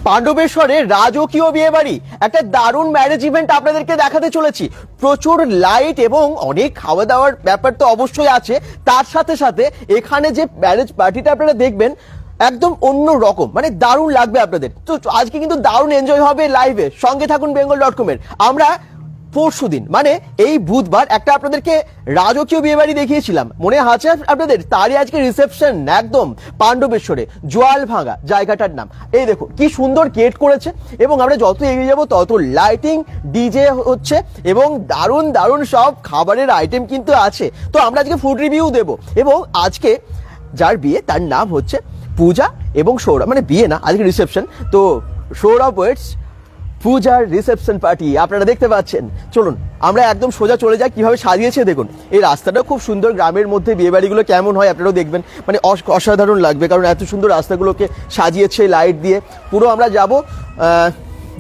পাণ্ডবেশ্বরে রাজকীয় বিয়ে বাড়ি, একটা দারুণ ম্যারেজ ইভেন্ট আপনাদেরকে দেখাতে চলেছি। প্রচুর লাইট এবং অনেক খাওয়া দাওয়ার ব্যাপার তো অবশ্যই আছে, তার সাথে সাথে এখানে যে ম্যারেজ পার্টিটা আপনারা দেখবেন একদম অন্য রকম, মানে দারুণ লাগবে আপনাদের। তো আজকে কিন্তু দারুণ এনজয় হবে লাইভে, সঙ্গে থাকুন bengal.com এর। আমরা পরশুদিন মানে এই বুধবার একটা আপনাদেরকে রাজকীয় বিয়ে বাড়ি দেখিয়েছিলাম, মনে আছে আপনাদের? তারই আজকে রিসেপশন একদম পাণ্ডবেশ্বরে, জোয়াল ভাঙা জায়গাটার নাম। এই দেখো কি সুন্দর গেট করেছে, এবং আমরা যত এগিয়ে যাবো তত লাইটিং, ডিজে হচ্ছে এবং দারুণ দারুণ সব খাবারের আইটেম কিন্তু আছে। তো আমরা আজকে ফুড রিভিউ দেবো, এবং আজকে যার বিয়ে তার নাম হচ্ছে পূজা এবং সৌরভ, মানে বিয়ে না আজকে রিসেপশন। তো সৌরভ ওয়েটস পূজার রিসেপশন পার্টি আপনারা দেখতে পাচ্ছেন। চলুন আমরা একদম সোজা চলে যাই, কিভাবে সাজিয়েছে দেখুন। এই রাস্তাটা খুব সুন্দর, গ্রামের মধ্যে বিয়ে বাড়িগুলো কেমন হয় আপনারাও দেখবেন, মানে অসাধারণ লাগবে, কারণ এত সুন্দর রাস্তাগুলোকে সাজিয়েছে লাইট দিয়ে। পুরো আমরা যাব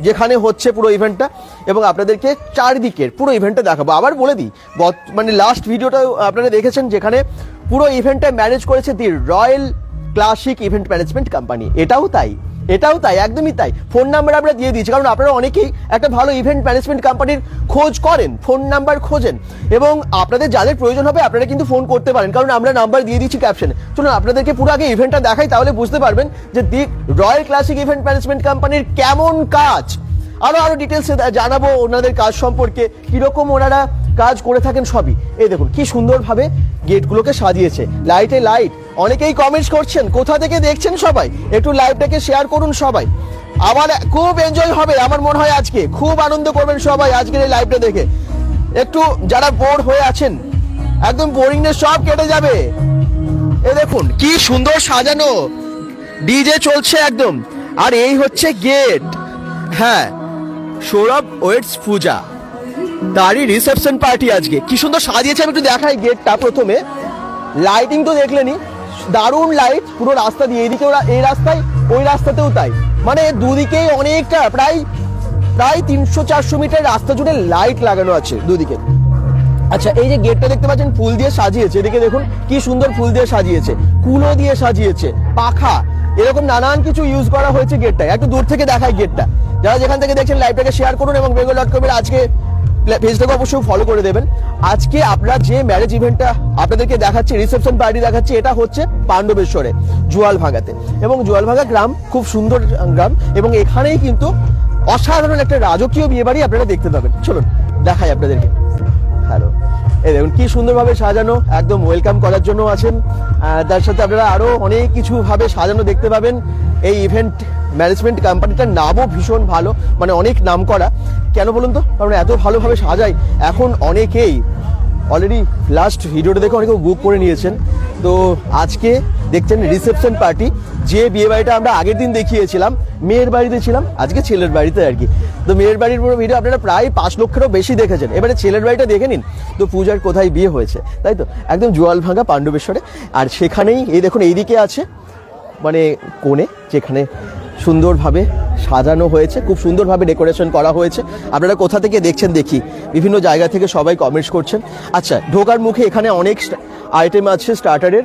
যেখানে হচ্ছে পুরো ইভেন্টটা, এবং আপনাদেরকে চারদিকের পুরো ইভেন্টটা দেখাবো। আবার বলে দিই, মানে লাস্ট ভিডিওটা আপনারা দেখেছেন যেখানে পুরো ইভেন্টটা ম্যানেজ করেছে the royal classic event management company. এটাও তাই, একদমই তাই। ফোন নাম্বার আমরা দিয়ে দিয়েছি, কারণ আপনারা অনেকেই একটা ভালো ইভেন্ট ম্যানেজমেন্ট কোম্পানির খোঁজ করেন, ফোন নাম্বার খোঁজেন, এবং আপনাদের যাদের প্রয়োজন হবে আপনারা কিন্তু ফোন করতে পারেন, কারণ আমরা নাম্বার দিয়ে দিচ্ছি ক্যাপশনে। চলুন আপনাদেরকে পুরো আগে ইভেন্টটা দেখাই, তাহলে বুঝতে পারবেন যে দি রয়্যাল ক্লাসিক ইভেন্ট ম্যানেজমেন্ট কোম্পানির কেমন কাজ। আরো ডিটেলসে জানাবো ওনাদের কাজ সম্পর্কে, কিরকম ওনারা কাজ করে থাকেন সবই। এই দেখুন কি সুন্দরভাবে গেটগুলোকে সাজিয়েছে, লাইটে লাইট। অনেকেই কমেন্টস করছেন, কোথা থেকে দেখছেন সবাই, একটু লাইভটাকে শেয়ার করুন সবাই। আমার খুব এনজয় হবে, আমার মনে হয় আজকে খুব আনন্দ করবেন সবাই আজকের এই লাইভটা দেখে। একটু যারা বোর হয়ে আছেন, একদম বোরিংনেস সব কেটে যাবে। এই দেখুন কি সুন্দর সাজানো, ডিজে চলছে একদম, আর এই হচ্ছে গেট। হ্যাঁ, সৌরভ ওয়েটস পূজা, তারই রিসেপশন পার্টি আজকে। কি সুন্দর সাজিয়েছে, আমি একটু দেখাই গেটটা। প্রথমে লাইটিং তো দেখলেনই, দারুণ লাইট পুরো রাস্তা দিয়ে, এদিকে ওরা এই রাস্তায়, ওই রাস্তাতেও তাই, মানে দুদিকেই অনেকটা প্রায় 300-400 মিটার রাস্তা জুড়ে লাইট লাগানো আছে দুদিকে। আচ্ছা, এই যে গেটটা দেখতে পাচ্ছেন ফুল দিয়ে সাজিয়েছে, এদিকে দেখুন কি সুন্দর ফুল দিয়ে সাজিয়েছে, কুলো দিয়ে সাজিয়েছে, পাখা, এরকম নানান কিছু ইউজ করা হয়েছে গেটটায়। একটু দূর থেকে দেখাই গেটটা। যারা যেখান থেকে দেখছেন লাইভটাকে শেয়ার করুন, এবং bengal.com এর আজকে পেজটাকে অবশ্যই ফলো করে দেবেন। আজকে আমরা যে ম্যারেজ ইভেন্টটা আপনাদেরকে দেখাচ্ছি, রিসেপশন পার্টি দেখাচ্ছি, এটা হচ্ছে পাণ্ডবেশ্বরে জোয়াল ভাঙাতে, এবং জোয়াল ভাঙা গ্রাম খুব সুন্দর গ্রাম, এবং এখানেই কিন্তু অসাধারণ একটা রাজকীয় বিয়ে বাড়ি আপনারা দেখতে পাবেন। চলুন দেখাই আপনাদেরকে। হ্যালো, এই দেখুন কি সুন্দরভাবে সাজানো, একদম ওয়েলকাম করার জন্য আছেন। তার সাথে আপনারা আরো অনেক কিছু ভাবে সাজানো দেখতে পাবেন। এই ইভেন্ট ম্যানেজমেন্ট কোম্পানিটার নামও ভীষণ ভালো, মানে অনেক নাম করা। কেন বলুন তো? কারণ এত ভালোভাবে সাজায়, এখন অনেকেই অলরেডি লাস্ট ভিডিওটা দেখে অনেকে বুক করে নিয়েছেন। তো আজকে দেখছেন রিসেপশন পার্টি, যে বিয়ে বাড়িটা আমরা আগের দিন দেখিয়েছিলাম, মেয়ের বাড়িতে ছিলাম, আজকে ছেলের বাড়িতে আর কি। তো মেয়ের বাড়ির পুরো ভিডিও আপনারা প্রায় 5 লক্ষেরও বেশি দেখেছেন, এবারে ছেলের বাড়িটা দেখে নিন। তো পূজার কোথায় বিয়ে হয়েছে, তাই তো, একদম জোয়াল ভাঙা পাণ্ডবেশ্বরে। আর সেখানেই এই দেখুন এইদিকে আছে মানে কোণে, যেখানে সুন্দরভাবে সাজানো হয়েছে, খুব সুন্দরভাবে ডেকোরেশন করা হয়েছে। আপনারা কোথা থেকে দেখছেন দেখি, বিভিন্ন জায়গা থেকে সবাই কমেন্টস করছেন। আচ্ছা, ঢোকার মুখে এখানে অনেক আইটেম আছে স্টার্টারের,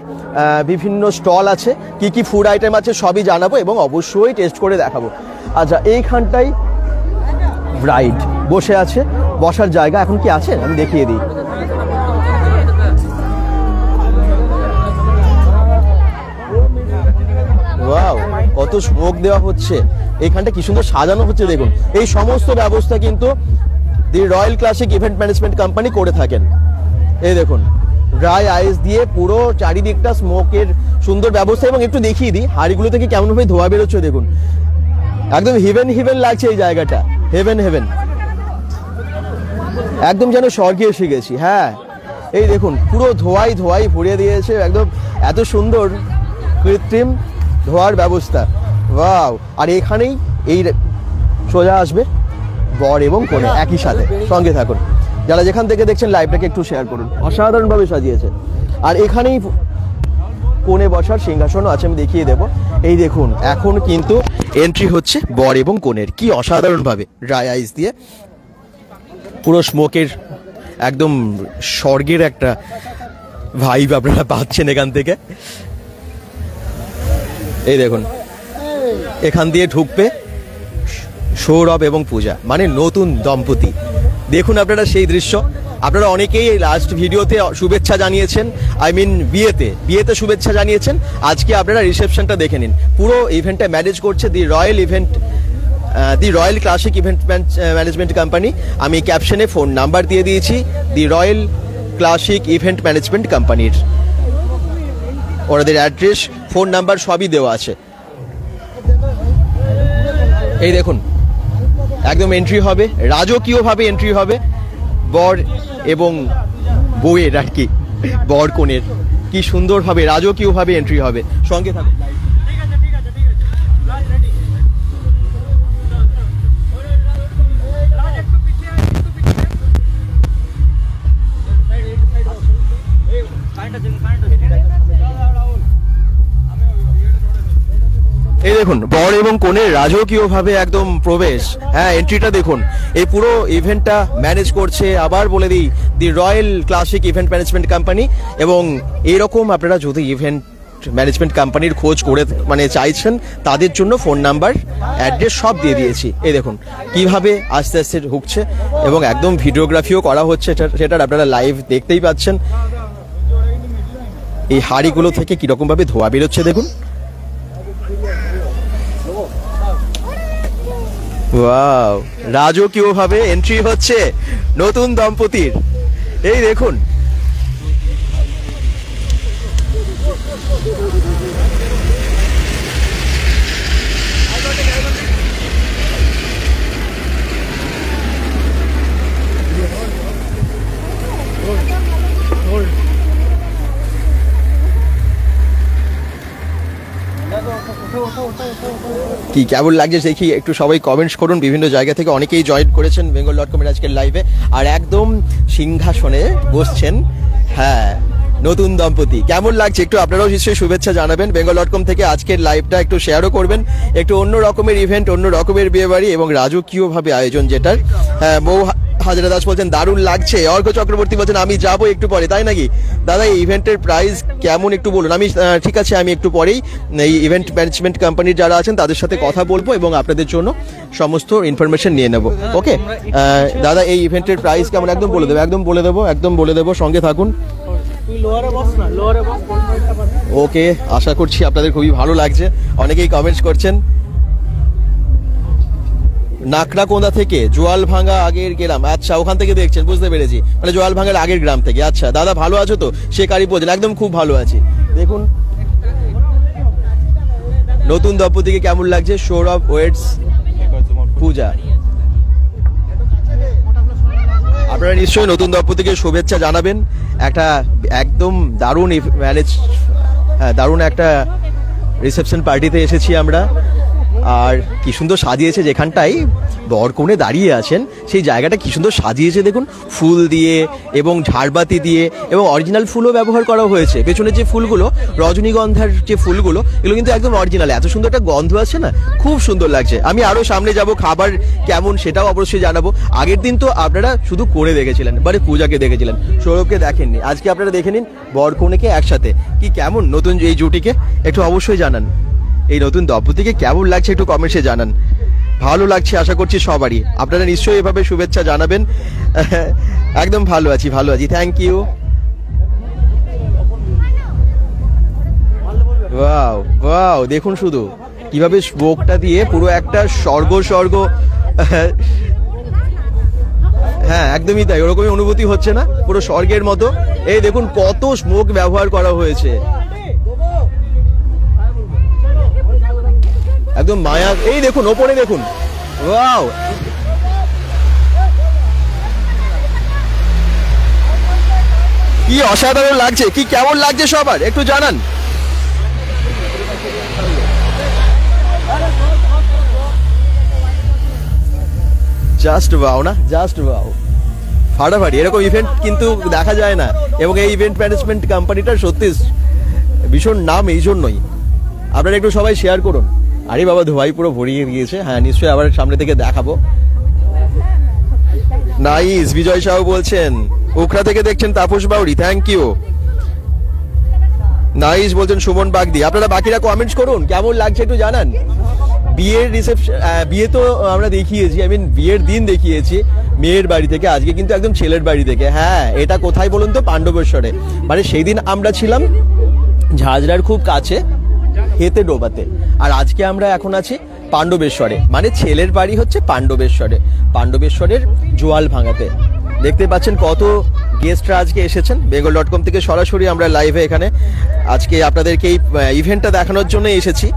বিভিন্ন স্টল আছে, কি কি ফুড আইটেম আছে সবই জানাবো, এবং অবশ্যই টেস্ট করে দেখাবো। আচ্ছা, এইখানটাই ব্রাইড বসে আছে, বসার জায়গা এখন কি আছে আমি দেখিয়ে দিই। ওয়াও, কত স্মোক দেওয়া হচ্ছে, এইখানটা কি সুন্দর সাজানো হচ্ছে দেখুন। এই সমস্ত ব্যবস্থা কিন্তু the royal classic event management company করে থাকেন। এই দেখুন ড্রাই আইস দিয়ে পুরো চারিদিকটা স্মোকের সুন্দর ব্যবস্থা, এবং একটু দেখিয়ে দিই হাড়িগুলো থেকে কেমন ভাবে ধোয়া বেরোচ্ছে দেখুন, একদম হেভেন লাগছে এই জায়গাটা, হেভেন, একদম যেন স্বর্গে এসে গেছি। হ্যাঁ, এই দেখুন পুরো ধোয়াই ভরিয়ে দিয়েছে, একদম এত সুন্দর কৃত্রিম ধোয়ার ব্যবস্থা। ওয়াও, আর এখানেই এই সোজা আসবে বর এবং কনে একই সাথে। সঙ্গে থাকুন, যারা যেখান থেকে দেখছেন লাইভটাকে একটু শেয়ার করুন। অসাধারণভাবে সাজিয়েছে, আর এখানেই কোণে বসার সিংহাসনও আছে, আমি দেখিয়ে দেব। এই দেখুন এখন কিন্তু এন্ট্রি হচ্ছে বর এবং কনের, কি অসাধারণভাবে ড্রাই আইস দিয়ে পুরো স্মোকের একদম স্বর্গের একটা ভাইব আপনারা পাচ্ছেন এখান থেকে। এই দেখুন এখান দিয়ে ঢুকবে সৌরভ এবং পূজা মানে নতুন দম্পতি। দেখুন আপনারা সেই দৃশ্য। আপনারা অনেকেই লাস্ট ভিডিওতে শুভেচ্ছা জানিয়েছেন, বিয়েতে শুভেচ্ছা জানিয়েছেন। আজকে আপনারা রিসেপশনটা দেখে নিন। পুরো ইভেন্টটা ম্যানেজ করছে the royal classic event management company. আমি ক্যাপশনে ফোন নাম্বার দিয়ে দিয়েছি the royal classic event management কোম্পানির। ওনাদের অ্যাড্রেস, ফোন নাম্বার সবই দেওয়া আছে। এই দেখুন একদম এন্ট্রি হবে, রাজকীয়ভাবে এন্ট্রি হবে বর এবং বউয়ের, আর কি বর কনের কি সুন্দরভাবে রাজকীয়ভাবে এন্ট্রি হবে। সঙ্গে থাকুন। এই দেখুন বর এবং কনের রাজকীয়ভাবে একদম প্রবেশ। হ্যাঁ, এন্ট্রিটা দেখুন। এই পুরো ইভেন্টটা ম্যানেজ করছে, আবার বলে দিই, the royal classic event management company. এবং এইরকম আপনারা যদি ইভেন্ট ম্যানেজমেন্ট কোম্পানির খোঁজ করে মানে চাইছেন, তাদের জন্য ফোন নাম্বার, অ্যাড্রেস সব দিয়ে দিয়েছি। এই দেখুন কিভাবে আস্তে আস্তে ঢুকছে এবং একদম ভিডিওগ্রাফিও করা হচ্ছে, সেটার আপনারা লাইভ দেখতেই পাচ্ছেন। এই হাঁড়িগুলো থেকে কিরকম ভাবে ধোয়া বেরোচ্ছে দেখুন। ওয়াও, রাজকীয়ভাবে এন্ট্রি হচ্ছে নতুন দম্পতির। এই দেখুন কি কেমন লাগছে দেখি একটু সবাই কমেন্টস করুন। বিভিন্ন জায়গা থেকে অনেকেই জয়েন করেছেন bengal.com এর আজকের লাইভে। আর একদম সিংহাসনে বসছেন হ্যাঁ নতুন দম্পতি। কেমন লাগছে একটু আপনারাও নিশ্চয়ই শুভেচ্ছা জানাবেন bengal.com থেকে। আজকের লাইভটা একটু শেয়ারও করবেন। একটু অন্য রকমের ইভেন্ট, অন্য রকমের বিয়েবাড়ি এবং রাজকীয়ভাবে আয়োজন যেটার। হ্যাঁ, বউ হাজরা দাস বলছেন দারুণ লাগছে। অর্ঘ চক্রবর্তী বলছেন আমি যাবো একটু পরে, তাই নাকি দাদা? এই ইভেন্টের প্রাইস কেমন একটু বলুন। আমি ঠিক আছে, আমি একটু পরেই এই ইভেন্ট ম্যানেজমেন্ট কোম্পানির যারা আছেন তাদের সাথে কথা বলবো এবং আপনাদের জন্য সমস্ত ইনফরমেশন নিয়ে নেব। ওকে দাদা, এই ইভেন্টের প্রাইস কেমন একদম বলে দেবো, একদম বলে দেবো। সঙ্গে থাকুন। ওকে, আশা করছি আপনাদের খুবই ভালো লাগছে। অনেকেই কমেন্টস করছেন। নাকড়াকোন্দা থেকে, জোয়ালভাঙ্গা আগের গ্রাম। আচ্ছা, ওখান থেকে দেখছেন, বুঝতে পেরেছি, মানে জোয়ালভাঙ্গার আগের গ্রাম থেকে। আচ্ছা দাদা, ভালো আছো তো? সে কারি বলছেন একদম খুব ভালো আছি। দেখুন নতুন দম্পতিকে কেমন লাগছে। সৌরভ ওয়েটস, পূজা, আপনারা নিশ্চয়ই নতুন দম্পতিকে শুভেচ্ছা জানাবেন। একটা একদম দারুণ একটা রিসেপশন পার্টিতে এসেছি আমরা। আর কি সুন্দর সাজিয়েছে, যেখানটায় বর কনে দাঁড়িয়ে আছেন সেই জায়গাটা কি সুন্দর সাজিয়েছে দেখুন, ফুল দিয়ে এবং ঝাড়বাতি দিয়ে, এবং অরিজিনাল ফুলও ব্যবহার করা হয়েছে। পেছনে যে ফুলগুলো, রজনীগন্ধার যে ফুলগুলো, এগুলো কিন্তু একদম অরিজিনাল। এত সুন্দর একটা গন্ধ আছে না, খুব সুন্দর লাগছে। আমি আরো সামনে যাব, খাবার কেমন সেটাও অবশ্যই জানাবো। আগের দিন তো আপনারা শুধু করে দেখেছিলেন, মানে পূজাকে দেখেছিলেন, সৌরভকে দেখেননি। আজকে আপনারা দেখে নিন বর কনেকে একসাথে। কি কেমন নতুন এই জুটিকে একটু অবশ্যই জানান। এই নতুন দম্পতিকে কেমন লাগছে একটু কমেন্টসে জানান। ভালো লাগছে আশা করছি সবারই। আপনারা নিশ্চয়ই এভাবে শুভেচ্ছা জানাবেন। একদম ভালো আছি। Thank you. ওয়াও ওয়াও, দেখুন শুধু কিভাবে স্মোকটা দিয়ে পুরো একটা স্বর্গ হ্যাঁ একদমই তাই, ওরকমই অনুভূতি হচ্ছে না, পুরো স্বর্গের মতো। এই দেখুন কত স্মোক ব্যবহার করা হয়েছে, একদম মায়া। এই দেখুন ওপরে দেখুন, ওয়াও, কি অসাধারণ লাগছে। কি কেমন লাগছে সবার একটু জানান। জাস্ট ওয়াও না, জাস্ট ওয়াও, ফাটাফাটি। এরকম ইভেন্ট কিন্তু দেখা যায় না, এবং এই ইভেন্ট ম্যানেজমেন্ট কোম্পানিটার সত্যি ভীষণ নাম এই জন্যই। আপনারা একটু সবাই শেয়ার করুন। আরে বাবা, ধোয়াই পুরো ভরিয়ে গিয়েছে। হ্যাঁ নিশ্চয়ই আবার সামনে থেকে দেখাবো। নাইস, বিজয় সাহু বলছেন উখরা থেকে দেখছেন, Tapas Bauri, thank you. Nice বলছেন সুমন বাগদি। আপনারা বাকিরা কমেন্টস করুন, কেমন লাগছে একটু জানান। বিয়ের রিসেপশন, বিয়ে তো আমরা দেখিয়েছি, আই মিন বিয়ের দিন দেখিয়েছি মেয়ের বাড়ি থেকে, আজকে কিন্তু একদম ছেলের বাড়ি থেকে। হ্যাঁ, এটা কোথায় বলুন তো? পাণ্ডবেশ্বরে। মানে সেই দিন আমরা ছিলাম ঝাঁঝরার খুব কাছে হেতে ডোবাতে, আর আজকে আমরা এখন আছি পাণ্ডবেশ্বরে। মানে ছেলের বাড়ি হচ্ছে পাণ্ডবেশ্বরে, পাণ্ডবেশ্বরের জোয়াল ভাঙাতে। দেখতে পাচ্ছেন কত গেস্টরা আজকে এসেছেন। bengal.com থেকে সরাসরি আমরা লাইভে এখানে আজকে আপনাদেরকে এই ইভেন্টটা দেখানোর জন্য এসেছি।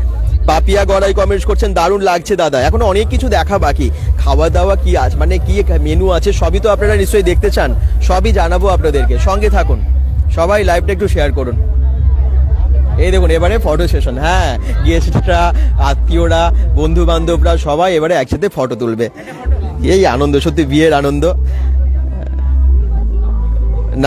পাপিয়া গড়াই কমেন্টস করছেন, দারুণ লাগছে দাদা। এখন অনেক কিছু দেখা বাকি, খাওয়া দাওয়া কি আছে, মানে কি মেনু আছে সবই তো আপনারা নিশ্চয়ই দেখতে চান, সবই জানাবো আপনাদেরকে। সঙ্গে থাকুন, সবাই লাইভটা একটু শেয়ার করুন। এই দেখুন এবারে ফটো সেশন। হ্যাঁ, গেস্টরা, আত্মীয়রা, বন্ধু বান্ধবরা সবাই এবারে একসাথে ফটো তুলবে। এই আনন্দ, সত্যি বিয়ের আনন্দ।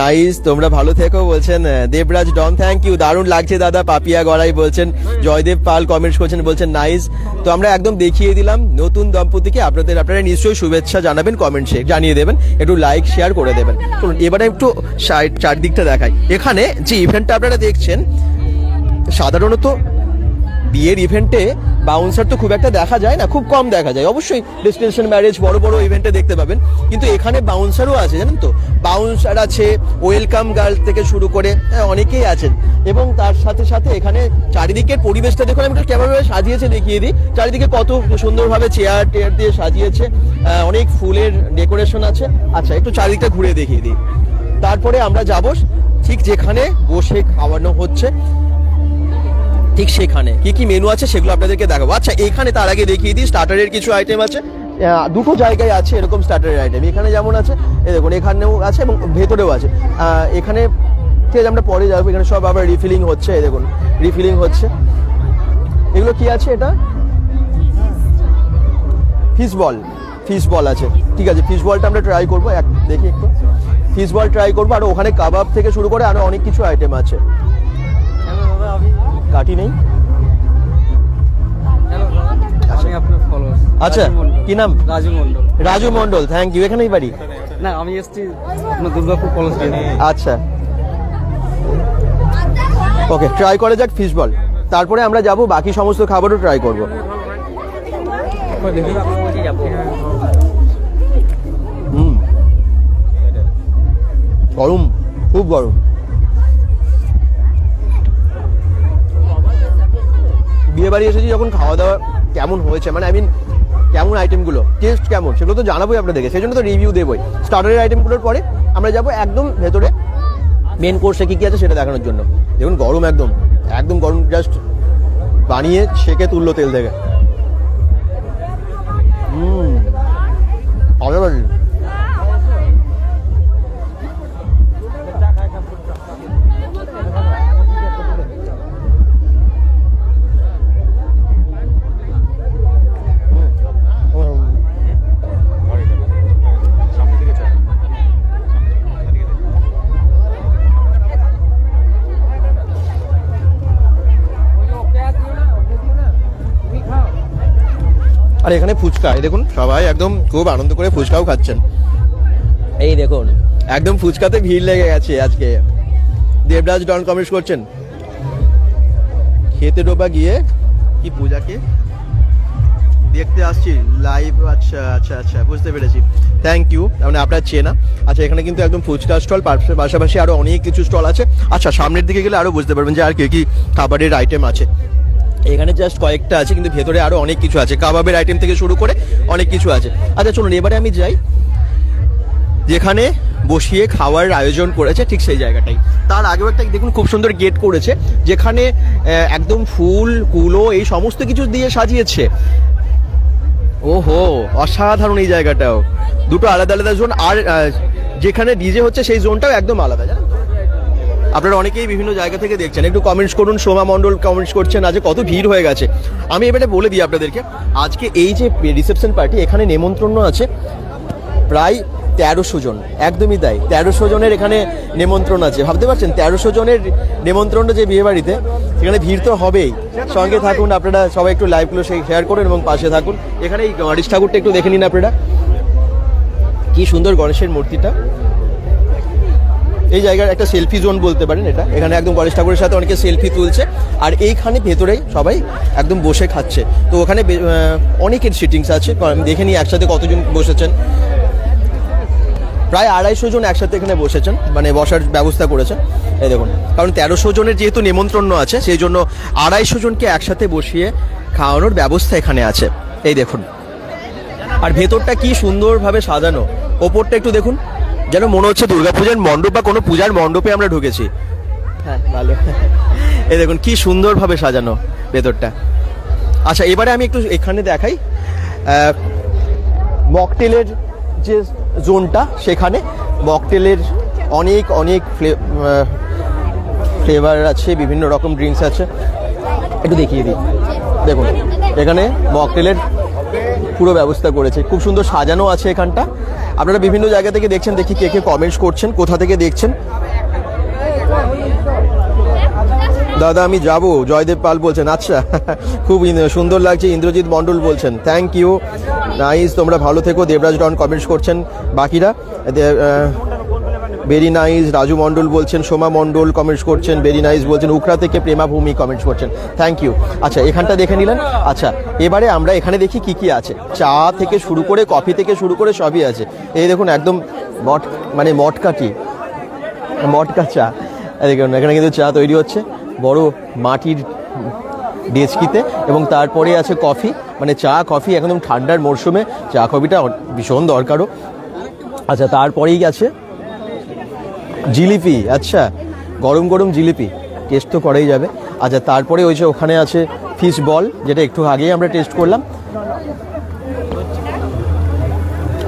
নাইস, তোমরা ভালো থেকো বলছেন দেবরাজ ডন, থ্যাংক ইউ, দারুণ লাগছে দাদা। পাপিয়া গড়াই বলছেন, জয়দেব পাল কমেন্টস করছেন, বলছেন নাইস। তো আমরা একদম দেখিয়ে দিলাম নতুন দম্পতিকে। আপনারা নিশ্চয়ই শুভেচ্ছা জানাবেন, কমেন্টসে জানিয়ে দেবেন, একটু লাইক শেয়ার করে দেবেন। চলুন এবারে একটু চারদিকটা দেখাই। এখানে যে ইভেন্টটা আপনারা দেখছেন, সাধারণত বিয়ের ইভেন্টে বাউন্সার তো খুব একটা দেখা যায় না, খুব কম দেখা যায়। অবশ্যই ডেস্টিনেশন ম্যারেজ, বড় বড় ইভেন্টে দেখতে পাবেন, কিন্তু এখানে বাউন্সারও আছে, জানেন তো? বাউন্সার আছে, ওয়েলকাম গার্ল থেকে শুরু করে অনেকেই আছেন। এবং তার সাথে সাথে এখানে চারিদিকের পরিবেশটা দেখুন, আমি একটু কেমনভাবে সাজিয়েছে দেখিয়ে দিই। চারিদিকে কত সুন্দরভাবে চেয়ার টেয়ার দিয়ে সাজিয়েছে, অনেক ফুলের ডেকোরেশন আছে। আচ্ছা, একটু চারিদিকটা ঘুরে দেখিয়ে দিই। তারপরে আমরা যাব ঠিক যেখানে বসে খাওয়ানো হচ্ছে, ঠিক সেখানে কি কি মেনু আছে সেগুলো আপনাদেরকে দেখাবো। আচ্ছা, এখানে তার আগে দেখিয়ে দিই স্টার্টারের কিছু আইটেম আছে। দুটো জায়গায় আছে এরকম স্টার্টারের আইটেম। এখানে যেমন আছে, এই দেখুন এখানেও আছে এবং ভেতরেও আছে। এখানে ঠিক আছে, আমরা পরে যাবো। এখানে সব আবার রিফিলিং হচ্ছে, এই দেখুন রিফিলিং হচ্ছে। এগুলো কি আছে? এটা ফিশ বল আছে। ঠিক আছে, ফিশ বলটা আমরা ট্রাই করবো, দেখি একটু ফিশ বল ট্রাই করবো। আর ওখানে কাবাব থেকে শুরু করে আরো অনেক কিছু আইটেম আছে। কাটি নেই। আচ্ছা, কি নাম? Raju Mondal, thank you. এখানেই বাড়ি? না, আমি এসছি দুর্গাপুর কলেজ। আচ্ছা, ওকে, ট্রাই করে যাক ফিশ বল, তারপরে আমরা যাব বাকি সমস্ত খাবারও ট্রাই করবো। গরম, খুব গরম। বিয়ে বাড়ি এসেছি যখন, খাওয়া দাওয়া কেমন হয়েছে, মানে আই মিন কেমন আইটেমগুলো, টেস্ট কেমন, সেগুলো তো জানাবোই আপনাদেরকে, সেই জন্য তো রিভিউ দেবোই। স্টার্টারের আইটেমগুলোর পরে আমরা যাবো একদম ভেতরে মেন কোর্সে কি কি আছে সেটা দেখানোর জন্য। দেখুন গরম, একদম একদম গরম, জাস্ট বানিয়ে ছেঁকে তুললো তেল থেকে। ভালো। আর এখানে ফুচকা, এই দেখুন সবাই একদম খুব আনন্দ করে ফুচকাও খাচ্ছেন। এই দেখুন একদম ফুচকাতে ভিড় লেগে গেছে আজকে। দেবরাজ ডন কমেন্টস করছেন, খেতে ডোবা গিয়ে কি পূজাকে দেখতে আসছি লাইভ। আচ্ছা আচ্ছা আচ্ছা, বুঝতে পেরেছি, থ্যাংক ইউ। মানে আপনার চেনা। আচ্ছা, এখানে কিন্তু একদম ফুচকা স্টল, পাশাপাশি আরো অনেক কিছু স্টল আছে। আচ্ছা, সামনের দিকে গেলে আরো বুঝতে পারবেন যে আর কি কি খাবারের আইটেম আছে। এখানে জাস্ট কয়েকটা আছে, কিন্তু ভেতরে আরো অনেক কিছু আছে, কাবাবের আইটেম থেকে শুরু করে অনেক কিছু আছে। আচ্ছা চলুন এবারে আমি যাই যেখানে বসিয়ে খাওয়ার আয়োজন করেছে, ঠিক সেই জায়গাটাই। তার আগেও একটা দেখুন খুব সুন্দর গেট করেছে, যেখানে একদম ফুল কুলো এই সমস্ত কিছু দিয়ে সাজিয়েছে। ওহো, অসাধারণ এই জায়গাটাও। দুটো আলাদা আলাদা জোন, আর যেখানে ডিজে হচ্ছে সেই জোনটাও একদম আলাদা, জানেন তো? আপনারা অনেকেই বিভিন্ন জায়গা থেকে দেখছেন, একটু কমেন্টস করুন। সোমা মণ্ডল কমেন্টস করছেন, আজকে কত ভিড় হয়ে গেছে। আমি এবারে বলে দিই আপনাদেরকে, আজকে এই যে রিসেপশন পার্টি, এখানে নেমন্ত্রণ আছে প্রায় 1300 জন, একদমই তাই, 1300 জনের এখানে নেমন্ত্রণ আছে। ভাবতে পারছেন 1300 জনের নেমন্ত্রণ যে বিয়ে বাড়িতে, সেখানে ভিড় তো হবেই। সঙ্গে থাকুন আপনারা সবাই, একটু লাইভগুলো শেয়ার করুন এবং পাশে থাকুন। এখানে এই গণেশ ঠাকুরটা একটু দেখে নিন আপনারা, কি সুন্দর গণেশের মূর্তিটা। এই জায়গার একটা সেলফি জোন বলতে পারেন এটা। এখানে একদম গণেশ ঠাকুরের সাথে অনেকে সেলফি তুলছে, আর এইখানে ভেতরেই সবাই একদম বসে খাচ্ছে। তো ওখানে অনেকের সিটিংস আছে, আমি দেখে নিই একসাথে কতজন বসেছেন। প্রায় 250 জন একসাথে এখানে বসেছেন, মানে বসার ব্যবস্থা করেছেন। এই দেখুন, কারণ 1300 জনের যেহেতু নেমন্ত্রণ আছে, সেই জন্য 250 জনকে একসাথে বসিয়ে খাওয়ানোর ব্যবস্থা এখানে আছে। এই দেখুন, আর ভেতরটা কি সুন্দরভাবে সাজানো। ওপরটা একটু দেখুন, যেন মনে হচ্ছে দুর্গাপূজার মণ্ডপ বা কোনো পূজার মণ্ডপে আমরা ঢুকেছি। হ্যাঁ, ভালো। এই দেখুন কি সুন্দরভাবে সাজানো ভেতরটা। আচ্ছা, এবারে আমি একটু এখানে দেখাই মকটেলের যে জোনটা, সেখানে মকটেলের অনেক অনেক ফ্লেভার আছে, বিভিন্ন রকম ড্রিঙ্কস আছে। একটু দেখিয়ে দিই, দেখুন এখানে মকটেলের পুরো ব্যবস্থা করেছে, খুব সুন্দর সাজানো আছে এখানটা। আপনারা বিভিন্ন জায়গা থেকে দেখছেন, দেখি কে কে কমেন্টস করছেন, কোথা থেকে দেখছেন। দাদা আমি যাব, জয়দেব পাল বলছেন। আচ্ছা, খুব সুন্দর লাগছে। ইন্দ্রজিৎ মণ্ডল বলছেন থ্যাংক ইউ, নাইস, তোমরা ভালো থেকো। দেবরাজ ডন কমেন্টস করছেন, বাকিরা ভেরি নাইস। রাজু মণ্ডল বলছেন, সোমা মণ্ডল কমেন্টস করছেন, ভেরি নাইস বলছেন। উখরা থেকে প্রেমা ভূমি কমেন্টস করছেন, থ্যাংক ইউ। আচ্ছা, এখানটা দেখে নিলেন। আচ্ছা, এবারে আমরা এখানে দেখি কি কি আছে। চা থেকে শুরু করে, কফি থেকে শুরু করে সবই আছে। এই দেখুন একদম মানে মটকা চা। দেখুন এখানে কিন্তু চা তৈরি হচ্ছে বড় মাটির ডেচকিতে, এবং তারপরে আছে কফি, মানে চা কফি একদম ঠান্ডার মরশুমে চা কফিটা ভীষণ দরকারও। আচ্ছা, তারপরেই আছে জিলিপি। আচ্ছা, গরম গরম জিলিপি টেস্ট তো করাই যাবে। আচ্ছা, তারপরে ওই যে ওখানে আছে ফিশ বল, যেটা একটু আগেই আমরা টেস্ট করলাম,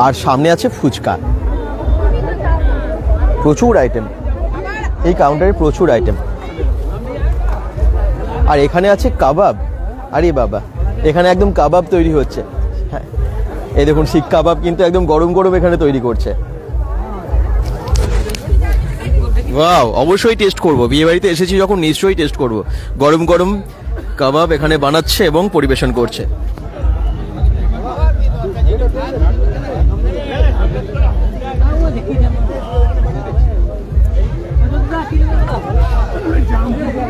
আর সামনে আছে ফুচকা। প্রচুর আইটেম এই কাউন্টারে, প্রচুর আইটেম। আর এখানে আছে কাবাব। আরে বাবা, এখানে একদম কাবাব তৈরি হচ্ছে। হ্যাঁ, এই দেখুন শিক কাবাব কিন্তু একদম গরম গরম এখানে তৈরি করছে। ওয়াও, অবশ্যই টেস্ট করব, বিয়ে বাড়িতে এসেছি যখন নিশ্চয়ই টেস্ট করব। গরম গরম কাবাব এখানে বানাচ্ছে এবং পরিবেশন করছে।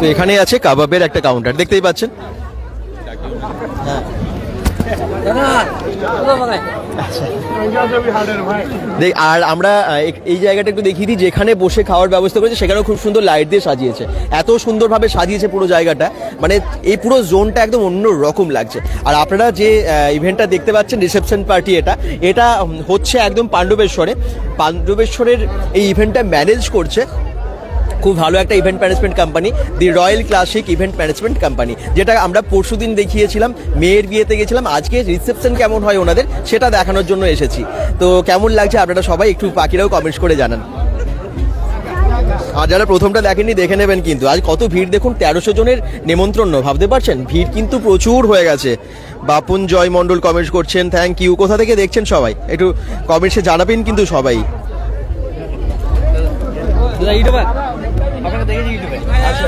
তো এখানে আছে কাবাবের একটা কাউন্টার, দেখতেই পাচ্ছেন। হ্যাঁ, আর আমরা এই জায়গাটা একটু দেখিয়ে দিই, যেখানে বসে খাওয়ার ব্যবস্থা করেছে সেখানেও খুব সুন্দর লাইট দিয়ে সাজিয়েছে। এত সুন্দরভাবে সাজিয়েছে পুরো জায়গাটা, মানে এই পুরো জোনটা একদম অন্য রকম লাগছে। আর আপনারা যে ইভেন্টটা দেখতে পাচ্ছেন, রিসেপশন পার্টি, এটা হচ্ছে একদম পাণ্ডবেশ্বরের এই ইভেন্টটা ম্যানেজ করছে খুব ভালো একটা event management company, the royal classic event management company, যেটা আমরা পরশুদিন দেখিয়েছিলাম, মেয়ের বিয়েতে গেছিলাম। আজকে রিসেপশন কেমন হয় ওনাদের সেটা দেখানোর জন্য এসেছি। তো কেমন লাগছে আপনারা সবাই একটু বাকিরাও কমেন্টস করে জানান। আর যারা প্রথমটা দেখেননি দেখে নেবেন, কিন্তু আজ কত ভিড় দেখুন, 1300 জনের নেমন্ত্রণ, ভাবতে পারছেন ভিড় কিন্তু প্রচুর হয়ে গেছে। বাপুন জয় মণ্ডল কমেন্টস করছেন, থ্যাংক ইউ। কোথা থেকে দেখছেন সবাই একটু কমেন্টসে জানাবেন কিন্তু সবাই। আপনাকে দেখেছি ইউটিউবে। আচ্ছা,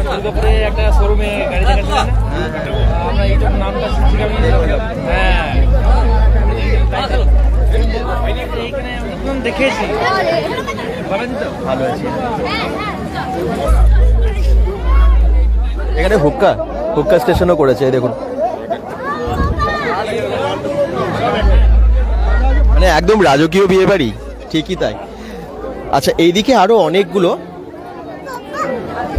দুর্গাপুরে একটা শোরুমে গাড়ি দেখাচ্ছিলেন, আমরা ইউটিউব নামটা শুনছিলাম। হ্যাঁ, এইখানে একদম দেখেছি, ভালো আছে। এখানে হুক্কা স্টেশনও করেছে, দেখুন মানে একদম রাজকীয় বিয়ে বাড়ি, ঠিকই তাই। আচ্ছা, এইদিকে আরো অনেকগুলো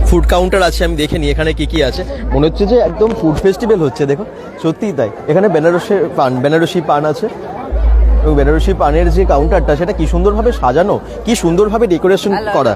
ফুড কাউন্টার আছে, আমি দেখে নিই এখানে কি কি আছে। মনে হচ্ছে যে একদম ফুড ফেস্টিভ্যাল হচ্ছে, দেখো সত্যিই তাই। এখানে বেনারসি পান আছে, এবং বেনারসি পানের যে কাউন্টারটা সেটা কি সুন্দরভাবে সাজানো, কি সুন্দরভাবে ডেকোরেশন করা,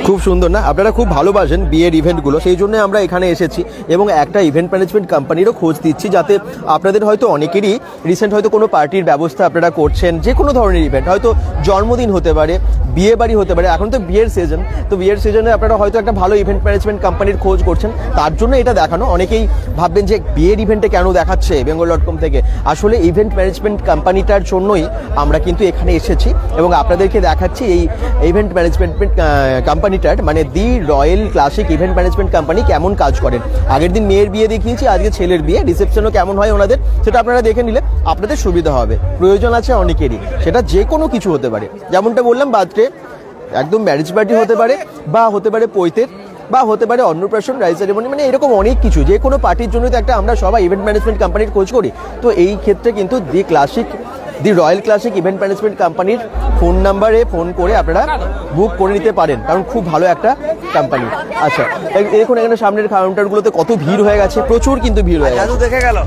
খুব সুন্দর না? আপনারা খুব ভালোবাসেন বিয়ের ইভেন্টগুলো, সেই জন্য আমরা এখানে এসেছি এবং একটা ইভেন্ট ম্যানেজমেন্ট কোম্পানিরও খোঁজ দিচ্ছি, যাতে আপনাদের হয়তো অনেকেরই রিসেন্ট হয়তো কোনো পার্টির ব্যবস্থা আপনারা করছেন, যে কোনো ধরনের ইভেন্ট, হয়তো জন্মদিন হতে পারে, বিয়ে বাড়ি হতে পারে, এখন তো বিয়ের সিজন, তো বিয়ের সিজনে আপনারা হয়তো একটা ভালো ইভেন্ট ম্যানেজমেন্ট কোম্পানির খোঁজ করছেন, তার জন্য এটা দেখানো। অনেকেই ভাববেন যে বিয়ের ইভেন্টে কেন দেখাচ্ছে bengal.com থেকে, আসলে ইভেন্ট ম্যানেজমেন্ট কোম্পানিটার জন্যই আমরা কিন্তু এখানে এসেছি এবং আপনাদেরকে দেখাচ্ছি এই ইভেন্ট ম্যানেজমেন্ট কোম্পানিটার মানে the royal classic event management company কেমন কাজ করেন। আগের দিন মেয়ের বিয়ে দেখিয়েছি, আজকে ছেলের বিয়ে, রিসেপশনও কেমন হয় ওনাদের সেটা আপনারা দেখে নিলে আপনাদের সুবিধা হবে। প্রয়োজন আছে অনেকেরই, সেটা যে কোনো কিছু হতে পারে, যেমনটা বললাম বার্থডে, একদম ম্যারেজ পার্টি হতে পারে, বা হতে পারে পৈতের, বা হতে পারে অন্নপ্রাশন, রাইস সেরেমনি, মানে এরকম অনেক কিছু। যে কোনো পার্টির জন্য তো একটা আমরা সবাই ইভেন্ট ম্যানেজমেন্ট কোম্পানির খোঁজ করি। তো এই ক্ষেত্রে কিন্তু the royal classic event management কোম্পানির ফোন নাম্বারে ফোন করে আপনারা বুক করে নিতে পারেন, কারণ খুব ভালো একটা কোম্পানি। আচ্ছা দেখুন এখানে সামনের কাউন্টারগুলোতে কত ভিড় হয়ে গেছে, প্রচুর কিন্তু ভিড় হয়ে গেছে, দেখে গেল।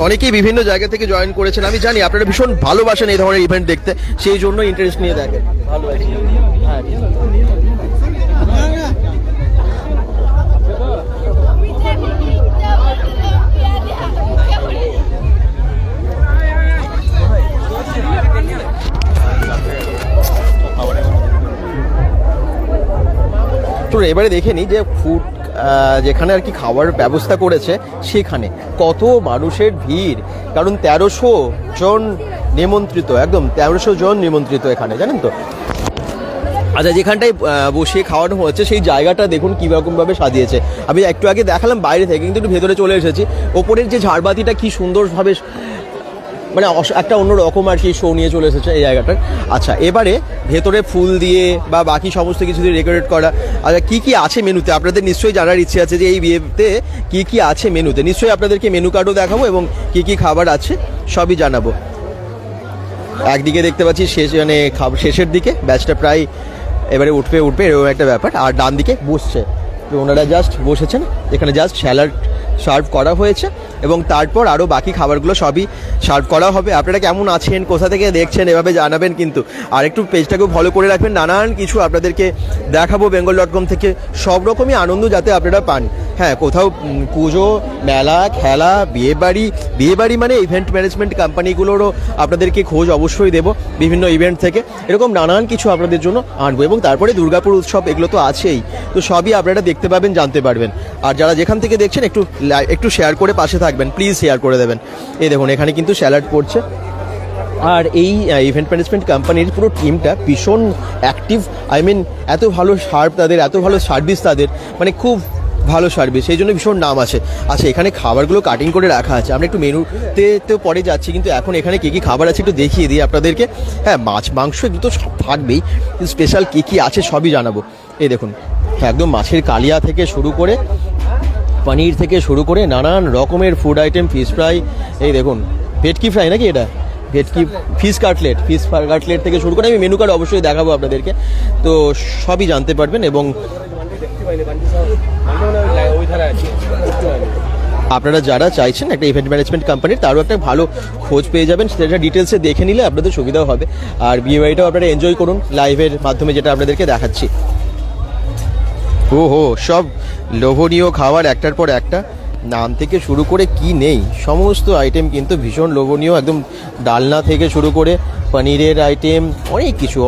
অনেকেই বিভিন্ন জায়গা থেকে জয়েন করেছেন, আমি জানি আপনারা ভীষণ ভালোবাসেন এই ধরনের ইভেন্ট দেখতে, সেই জন্য ইন্টারেস্ট নিয়ে দেখেন। ভালোবাসি, হ্যাঁ। তো এবারে দেখে নিই যে ফুড যেখানে আর কি খাওয়ার ব্যবস্থা করেছে সেখানে কত মানুষের ভিড়, কারণ 1300 জন নিমন্ত্রিত, একদম 1300 জন নিমন্ত্রিত এখানে, জানেন তো। আচ্ছা যেখানটায় বসে খাওয়ানো হচ্ছে সেই জায়গাটা দেখুন কীরকমভাবে সাজিয়েছে। আমি একটু আগে দেখালাম বাইরে থেকে, কিন্তু একটু ভেতরে চলে এসেছি। ওপরের যে ঝাড়বাতিটা কি সুন্দরভাবে, মানে একটা অন্য রকম আর কি শো নিয়ে চলে এসেছে এই জায়গাটার। আচ্ছা এবারে ভেতরে ফুল দিয়ে বা বাকি সমস্ত কিছু দিয়ে ডেকোরেট করা। আচ্ছা কী কী আছে মেনুতে আপনাদের নিশ্চয়ই জানার ইচ্ছে আছে যে এই বিয়েতে কী কী আছে মেনুতে। নিশ্চয়ই আপনাদেরকে মেনু কার্ডও দেখাবো এবং কী কী খাবার আছে সবই জানাবো। একদিকে দেখতে পাচ্ছি মানে শেষের দিকে ব্যাচটা প্রায় এবারে উঠবে এরকম একটা ব্যাপার। আর ডান দিকে বসছে, তো ওনারা জাস্ট বসেছেন, এখানে জাস্ট স্যালাড সার্ভ করা হয়েছে এবং তারপর আরও বাকি খাবারগুলো সবই সার্ভ করা হবে। আপনারা কেমন আছেন, কোথা থেকে দেখছেন এভাবে জানাবেন কিন্তু। আর একটু পেজটাকেও ফলো করে রাখবেন, নানান কিছু আপনাদেরকে দেখাবো bengal.com থেকে, সব রকমই আনন্দ যাতে আপনারা পান। হ্যাঁ, কোথাও পুজো, মেলা, খেলা, বিয়েবাড়ি মানে ইভেন্ট ম্যানেজমেন্ট কোম্পানিগুলোরও আপনাদেরকে খোঁজ অবশ্যই দেবো, বিভিন্ন ইভেন্ট থেকে এরকম নানান কিছু আপনাদের জন্য আনবো। এবং তারপরে দুর্গাপুর উৎসব, এগুলো তো আছেই, তো সবই আপনারা দেখতে পাবেন, জানতে পারবেন। আর যারা যেখান থেকে দেখছেন একটু শেয়ার করে পাশে থাকবেন, প্লিজ শেয়ার করে দেবেন। এই দেখুন এখানে কিন্তু স্যালাড পড়ছে। আর এই ইভেন্ট ম্যানেজমেন্ট কোম্পানির পুরো টিমটা ভীষণ অ্যাক্টিভ, এত ভালো তাদের, এত ভালো সার্ভিস তাদের, মানে খুব ভালো সার্ভিস, সেই জন্য ভীষণ নাম আছে। আচ্ছা এখানে খাবারগুলো কাটিং করে রাখা আছে, আমরা একটু মেনুতে তো পরে যাচ্ছি, কিন্তু এখন এখানে কী কী খাবার আছে একটু দেখিয়ে দিই আপনাদেরকে। হ্যাঁ, মাছ মাংস এগুলো তো সব থাকবেই, স্পেশাল কী কী আছে সবই জানাবো। এই দেখুন একদম মাছের কালিয়া থেকে শুরু করে পনির থেকে শুরু করে নানান রকমের ফুড আইটেম, ফিশ ফ্রাই, এই দেখুন ভেটকি ফ্রাই নাকি এটা, ভেটকি ফিশ কাটলেট থেকে শুরু করে আমি মেনু কার্ড অবশ্যই দেখাবো আপনাদেরকে, তো সবই জানতে পারবেন। এবং আপনারা যারা চাইছেন একটা ইভেন্ট ম্যানেজমেন্ট কোম্পানির, তারও একটা ভালো খোঁজ পেয়ে যাবেন, সেটা ডিটেলসে দেখে নিলে আপনাদের সুবিধাও হবে। আর বিয়েবাড়িটাও আপনারা এনজয় করুন লাইভের মাধ্যমে, যেটা আপনাদেরকে দেখাচ্ছি। ওহো, সব লোভনীয় খাবার একটার পর একটা, নান থেকে শুরু করে কি নেই সমস্ত আইটেম কিন্তু ভীষণ লোভনীয়, একদম ডালনা থেকে শুরু করে পনিরের আইটেম, অনেক কিছু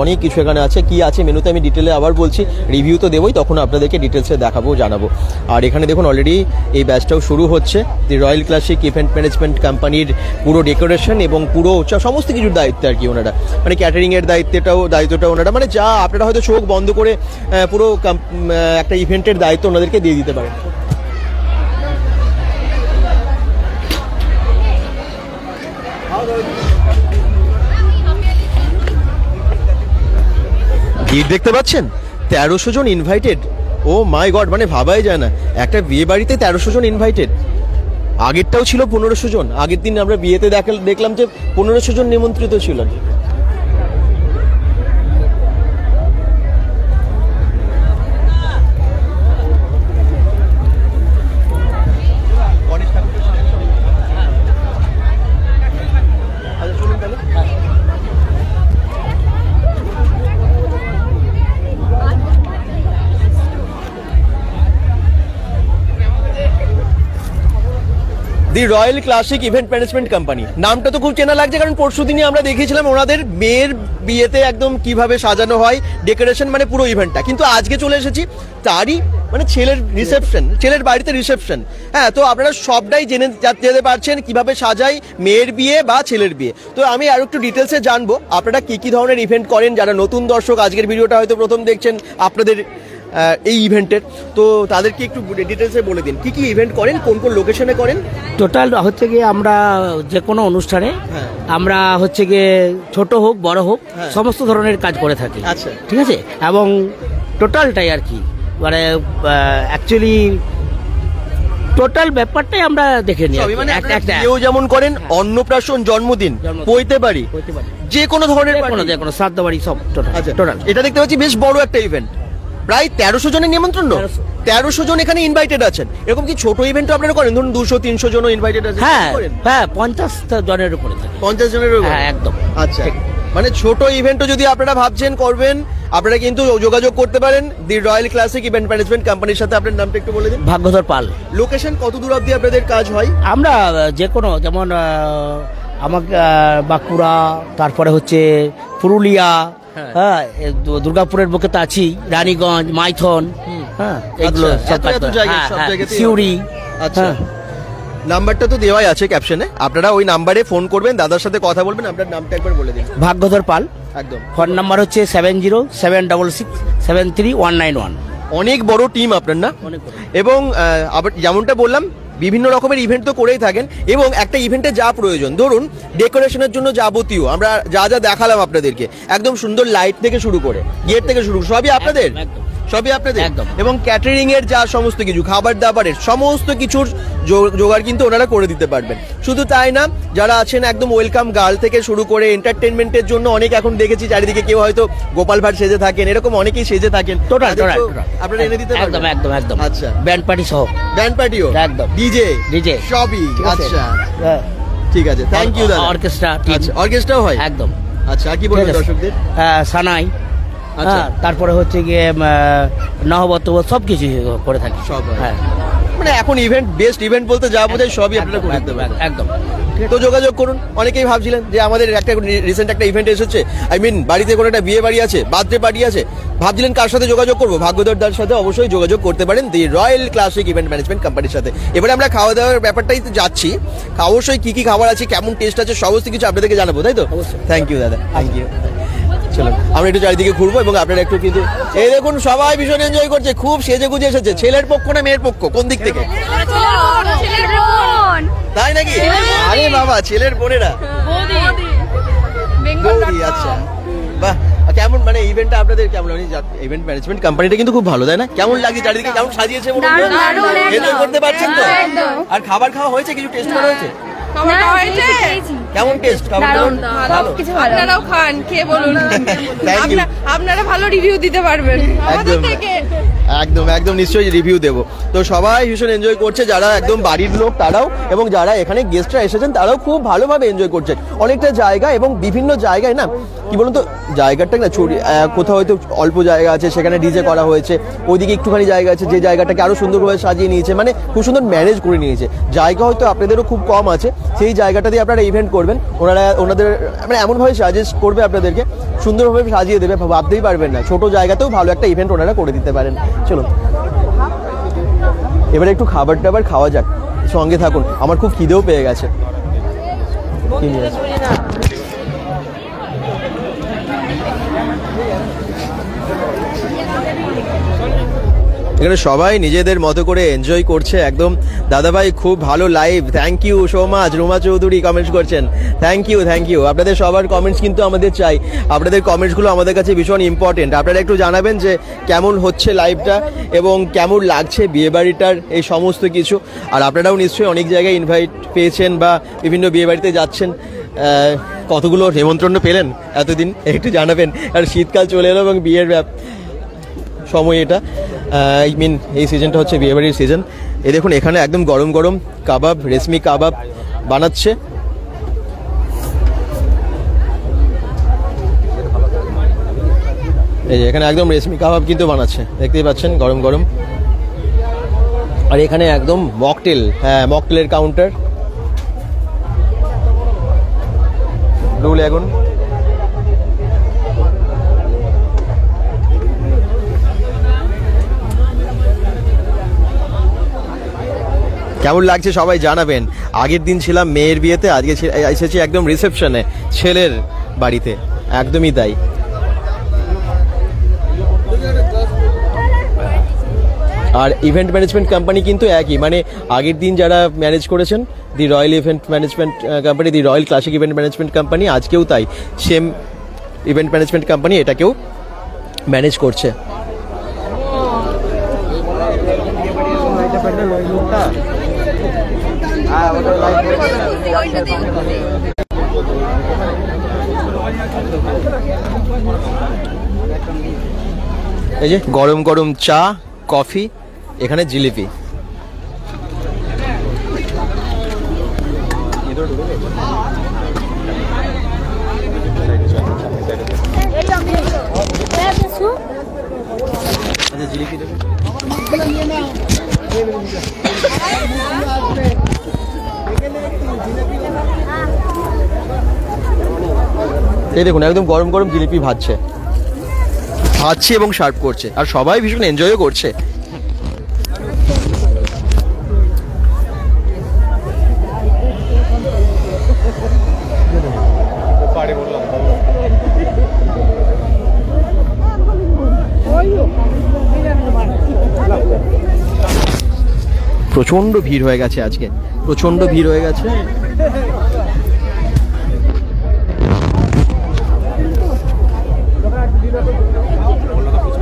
এখানে আছে। কি আছে মেনুতে আমি ডিটেলে আবার বলছি, রিভিউ তো দেবোই, তখন আপনাদেরকে ডিটেলসে দেখাবো, জানাবো। আর এখানে দেখুন অলরেডি এই ব্যাচটাও শুরু হচ্ছে। The royal classic event management কোম্পানির পুরো ডেকোরেশন এবং পুরো সমস্ত কিছুর দায়িত্ব আর কি ওনারা, মানে ক্যাটারিংয়ের দায়িত্বটা ওনারা, মানে যা আপনারা হয়তো চোখ বন্ধ করে পুরো একটা ইভেন্টের দায়িত্ব ওনাদেরকে দিয়ে দিতে পারেন। ভিড় দেখতে পাচ্ছেন, 1300 জন ইনভাইটেড। ও মাই গড, মানে ভাবাই যায় না একটা বিয়ে বাড়িতে 1300 জন ইনভাইটেড। আগেরটাও ছিল 1500 জন, আগের দিন আমরা বিয়েতে দেখলাম যে 1500 জন নিমন্ত্রিত ছিল। The royal classic event management company, নামটা তো খুব চেনা লাগছে, কারণ পরশুদিনই আমরা দেখিয়েছিলাম ওনাদের মেয়ের বিয়েতে একদম কিভাবে সাজানো হয় ডেকোরেশন, মানে পুরো ইভেন্টটা। কিন্তু আজকে চলে এসেছি তারই মানে ছেলের রিসেপশন, ছেলের বাড়িতে রিসেপশন। হ্যাঁ, তো আপনারা সবটাই জেনে যেতে পারছেন কিভাবে সাজাই মেয়ের বিয়ে বা ছেলের বিয়ে। তো আমি আরো একটু ডিটেলসে জানবো আপনারা কি কি ধরনের ইভেন্ট করেন। যারা নতুন দর্শক আজকের ভিডিওটা হয়তো প্রথম দেখছেন আপনাদের এই ইভেন্টের, তো তাদেরকে একটু ডিটেলসে বলে দিন কি কি ইভেন্ট করেন, কোন কোন লোকেশনে করেন। টোটাল হচ্ছে গিয়ে আমরা যে কোনো অনুষ্ঠানে হ্যাঁ। আমরা হচ্ছে গিয়ে ছোট হোক বড় হোক হ্যাঁ। সমস্ত ধরনের কাজ করে থাকি। আচ্ছা। ঠিক আছে, এবং টোটালটাই আর কি মানে অ্যাকচুয়ালি টোটাল ব্যাপারটাই আমরা দেখে নিই। সবই মানে আপনারা বিয়েও যেমন করেন, অন্নপ্রাশন, জন্মদিন, পৈতে বাড়ি, যে কোনো ধরনের যে কোনো শ্রাদ্ধ বাড়ি সব টোটাল। আচ্ছা, টোটাল এটা দেখতে পাচ্ছি বেশ বড় একটা ইভেন্ট, প্রায় 1300 জনের নিমন্ত্রণ। 1300 জন এখানে ইনভাইটেড আছেন। এরকম কি ছোট ইভেন্ট আপনারা করেন, ধরুন 200-300 জন ইনভাইটেড আছেন? হ্যাঁ হ্যাঁ 50 জনের উপরে থাকে। 50 জনের উপরে? হ্যাঁ একদম। আচ্ছা, মানে ছোট ইভেন্টও যদি আপনারা ভাবছেন করবেন, আপনারা কিন্তু যোগাযোগ করতে পারেন দি রয়্যাল ক্লাসিক ইভেন্ট ম্যানেজমেন্ট কোম্পানির সাথে। আপনার নামটা একটু বলে দিন। ভাগ্যধর পাল। লোকেশন কত দূর অবধি আপনাদের কাজ হয়? আমরা যে কোনো, যেমন আমাকে বাঁকুড়া, তারপরে হচ্ছে পুরুলিয়া, হ্যাঁ দুর্গাপুরের বুকে তো আছি, রানীগঞ্জ, মাইথন, হ্যাঁ এগুলো সব সিউড়ি। আচ্ছা, নাম্বারটা তো দেওয়াই আছে ক্যাপশনে, আপনারা ওই নাম্বারে ফোন করবেন, দাদার সাথে কথা বলবেন। আপনার নামটা একবার বলে দিন। ভাগ্যধর পাল। একদম। ফোন নাম্বার হচ্ছে 7076673191। অনেক বড় টিম আপনার না? এবং আবার যেমনটা বললাম বিভিন্ন রকমের ইভেন্ট তো করেই থাকেন, এবং একটা ইভেন্টে যা প্রয়োজন, ধরুন ডেকোরেশনের জন্য যাবতীয় আমরা যা যা দেখালাম আপনাদেরকে, একদম সুন্দর লাইট থেকে শুরু করে গেট থেকে শুরু সবই আপনাদের, সবই আপনাদের। এবং ক্যাটারিং এর যা সমস্ত কিছু, খাবার দাবারের সমস্ত কিছুর জোগাড় কিন্তু ওনারা করে দিতে পারবেন। শুধু তাই না, যারা আছেন একদম ওয়েলকাম গার্ল থেকে শুরু করে এন্টারটেনমেন্টের জন্য অনেক এখন দেখেছি চারিদিকে, কেউ হয়তো গোপাল ভাট সেজে থাকেন, এরকম অনেকেই সেজে থাকেন, আপনারা এনে দিতে পারবেন। একদম একদম একদম। আচ্ছা, ব্যান্ড পার্টি সহ। ব্যান্ড পার্টিও? একদম। ডিজে সবই? আচ্ছা ঠিক আছে, থ্যাংক ইউ দাদা। অর্কেস্ট্রা। আচ্ছা, অর্কেস্ট্রাও হয়? একদম। আচ্ছা, আর কি বলবেন দর্শকদের? সানাই, আচ্ছা, তারপরে হচ্ছে গিয়ে নহবত সব কিছু করে থাকি। সব? হ্যাঁ, মানে এখন ইভেন্ট, বেস্ট ইভেন্ট বলতে যা বোঝায় সবই আপনারা করে দিতে পারেন। একদম। তো যোগাযোগ করুন। অনেকেই ভাবছিলেন যে আমাদের একটা রিসেন্ট একটা ইভেন্ট এসেছে, আই মিন বাড়িতে কোনো একটা বিয়ে বাড়ি আছে, বার্থডে পার্টি আছে, ভাবছিলেন কার সাথে যোগাযোগ করবো, ভাগ্যধরদার সাথে অবশ্যই যোগাযোগ করতে পারেন, দি রয়্যাল ক্লাসিক ইভেন্ট ম্যানেজমেন্ট কোম্পানির সাথে। এবারে আমরা খাওয়া দাওয়ার ব্যাপারটাই যাচ্ছি, অবশ্যই কি কি খাবার আছে, কেমন টেস্ট আছে, সমস্ত কিছু আপনাদেরকে জানাবো, তাই তো? থ্যাংক ইউ দাদা, থ্যাংক ইউ। চলুন আমরা একটু চারিদিকে ঘুরবো, এবং আপনারা একটু কিন্তু এই দেখুন সবাই ভীষণ এনজয় করছে, খুব সেজে গুজে এসেছে। ছেলের পক্ষ না মেয়ের পক্ষ, কোন দিক থেকে? তাই নাকি? আরে বাবা, ছেলের বোনেরা। আচ্ছা, বাহ, কেমন মানে ইভেন্টটা আপনাদের কেমন? ইভেন্ট ম্যানেজমেন্ট কোম্পানিটা কিন্তু খুব ভালো, তাই না? কেমন লাগে চারিদিকে, কেমন সাজিয়েছে? এনজয় করতে পারছেন তো? আর খাবার খাওয়া হয়েছে, কিছু টেস্ট করা হয়েছে? কেমন টেস্ট? আপনারাও খান, খেয়ে বলুন, আপনারা ভালো রিভিউ দিতে পারবেন আমাদের থেকে। একদম একদম, নিশ্চয়ই রিভিউ দেবো। তো সবাই ভীষণ এনজয় করছে, যারা একদম বাড়ির লোক তারাও, এবং যারা এখানে গেস্টরা এসেছেন তারাও খুব ভালোভাবে এনজয় করছেন। অনেকটা জায়গা এবং বিভিন্ন জায়গায় না কি বলুন তো, জায়গাটা না কোথাও হয়তো অল্প জায়গা আছে সেখানে ডিজে করা হয়েছে, ওইদিকে একটুখানি জায়গা আছে যে জায়গাটাকে আরো সুন্দরভাবে সাজিয়ে নিয়েছে, মানে খুব সুন্দর ম্যানেজ করে নিয়েছে। জায়গা হয়তো আপনাদেরও খুব কম আছে, সেই জায়গাটা দিয়ে আপনারা ইভেন্ট করবেন, ওনাদের মানে এমনভাবে সাজেস্ট করবে আপনাদেরকে, সুন্দরভাবে সাজিয়ে দেবে, ভাবতেই পারবেন না ছোট জায়গাতেও ভালো একটা ইভেন্ট ওনারা করে দিতে পারেন। চলুন এবারে একটু খাবার টাবার খাওয়া যাক, সঙ্গে থাকুন, আমার খুব খিদেও পেয়ে গেছে। কি নিয়ে আছে? এখানে সবাই নিজেদের মতো করে এনজয় করছে একদম। দাদাভাই খুব ভালো live, thank you so much. Ruma Chowdhury comments করছেন, থ্যাংক ইউ। আপনাদের সবার কমেন্টস কিন্তু আমাদের চাই, আপনাদের কমেন্টসগুলো আমাদের কাছে ভীষণ ইম্পর্টেন্ট। আপনারা একটু জানাবেন যে কেমন হচ্ছে লাইভটা এবং কেমন লাগছে বিয়েবাড়িটার এই সমস্ত কিছু। আর আপনারাও নিশ্চয়ই অনেক জায়গায় ইনভাইট পেয়েছেন বা বিভিন্ন বিয়েবাড়িতে যাচ্ছেন, কতগুলো নিমন্ত্রণ পেলেন এতদিন একটু জানাবেন। আর শীতকাল চলে এলো এবং বিয়ের সময়, এটা আই মিন এই সিজনটা হচ্ছে বিয়েবাড়ির সিজন। এই দেখুন এখানে একদম গরম গরম কাবাব, রেশমি কাবাব বানাচ্ছে। এই যে এখানে একদম রেশমি কাবাব কিন্তু বানাচ্ছে, দেখতেই পাচ্ছেন গরম গরম। আর এখানে একদম মকটেল, হ্যাঁ মকটেলের কাউন্টার, ব্লু ল্যাগুন। কেমন লাগছে সবাই জানাবেন। আগের দিন ছিলাম মেয়ের বিয়েতে, আজকে এসেছি একদম রিসেপশনে ছেলের বাড়িতে, একদমই তাই। আর ইভেন্ট ম্যানেজমেন্ট কোম্পানি কিন্তু একই, মানে আগের দিন যারা ম্যানেজ করেছেন the royal event management company, the royal classic event management company, আজকেও তাই সেম ইভেন্ট ম্যানেজমেন্ট কোম্পানি এটাকেও ম্যানেজ করছে। এই যে গরম গরম চা, কফি, এখানে জিলিপি। এই দেখুন একদম গরম গরম জিলিপি ভাজছে এবং সার্ভ করছে, আর সবাই ভীষণ এনজয়ও করছে। প্রচন্ড ভিড় হয়ে গেছে আজকে, প্রচন্ড ভিড় হয়ে গেছে।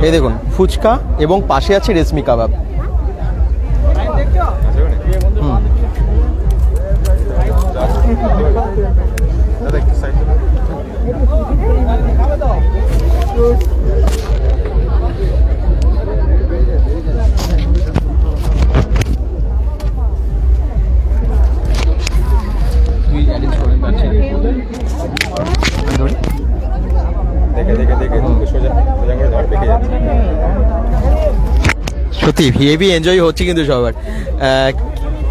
এই দেখুন ফুচকা এবং পাশে আছে রেশমি কাবাব। সত্যি হেভি এনজয় হচ্ছে কিন্তু সবার।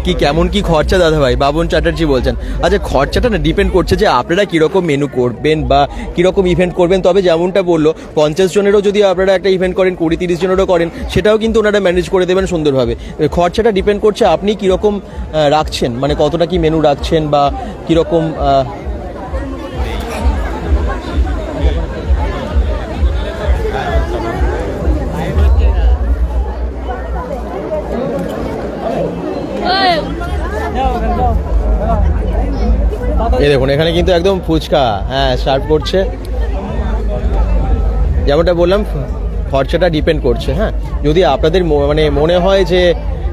কি কেমন কি খরচা দাদা ভাই? বাবন চ্যাটার্জি বলছেন। আচ্ছা খরচাটা না ডিপেন্ড করছে যে আপনারা কীরকম মেনু করবেন বা কীরকম ইভেন্ট করবেন। তবে যেমনটা বললো 50 জনেরও যদি আপনারা একটা ইভেন্ট করেন, 20-30 জনেরও করেন, সেটাও কিন্তু ওনারা ম্যানেজ করে দেবেন সুন্দরভাবে। খরচাটা ডিপেন্ড করছে আপনি কীরকম রাখছেন, মানে কতটা কি মেনু রাখছেন বা কীরকম। এই দেখুন এখানে কিন্তু একদম ফুচকা সার্ভ করছে। যেমনটা বললাম খরচাটা ডিপেন্ড করছে। হ্যাঁ, যদি আপনাদের মানে মনে হয় যে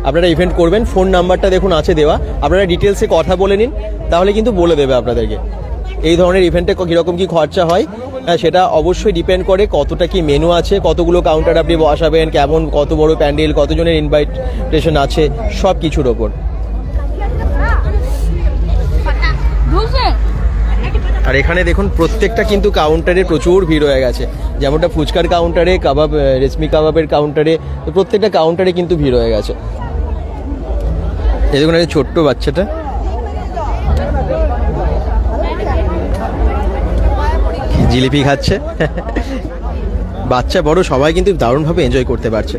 আপনারা ইভেন্ট করবেন, ফোন নাম্বারটা দেখুন আছে দেওয়া, আপনারা ডিটেলসে কথা বলে নিন, তাহলে কিন্তু বলে দেবে আপনাদেরকে এই ধরনের ইভেন্টে কীরকম কি খরচা হয়। হ্যাঁ, সেটা অবশ্যই ডিপেন্ড করে কতটা কি মেনু আছে, কতগুলো কাউন্টার আপনি বসাবেন, কেমন কত বড় প্যান্ডেল, কতজনের ইনভাইটেশন আছে, সব কিছুর ওপর। আর এখানে দেখুন প্রত্যেকটা কিন্তু কাউন্টারে প্রচুর ভিড় হয়ে গেছে। যেমনটা ফুচকার কাউন্টারে, কাবাব রেশমি কাবাবের কাউন্টারে, প্রত্যেকটা কাউন্টারে কিন্তু ভিড় হয়ে গেছে। এই দেখুন একটা ছোট্ট বাচ্চাটা জিলিপি খাচ্ছে। বাচ্চা বড় সবাই কিন্তু দারুণভাবে এনজয় করতে পারছে।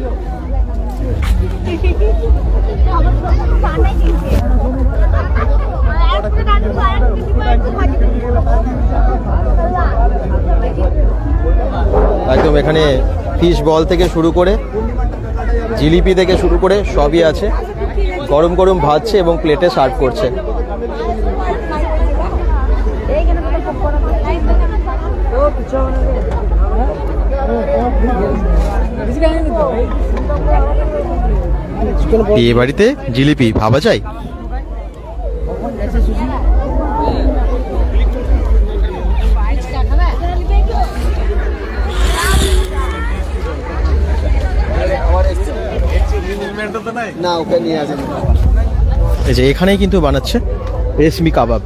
একদম এখানে ফিশ বল থেকে শুরু করে জিলিপি থেকে শুরু করে সবই আছে, গরম গরম ভাজছে এবং প্লেটে সার্ভ করছে। বিয়ে বাড়িতে জিলিপি ভাবা যায়? এই যে এখানেই কিন্তু বানাচ্ছে রেশমি কাবাব।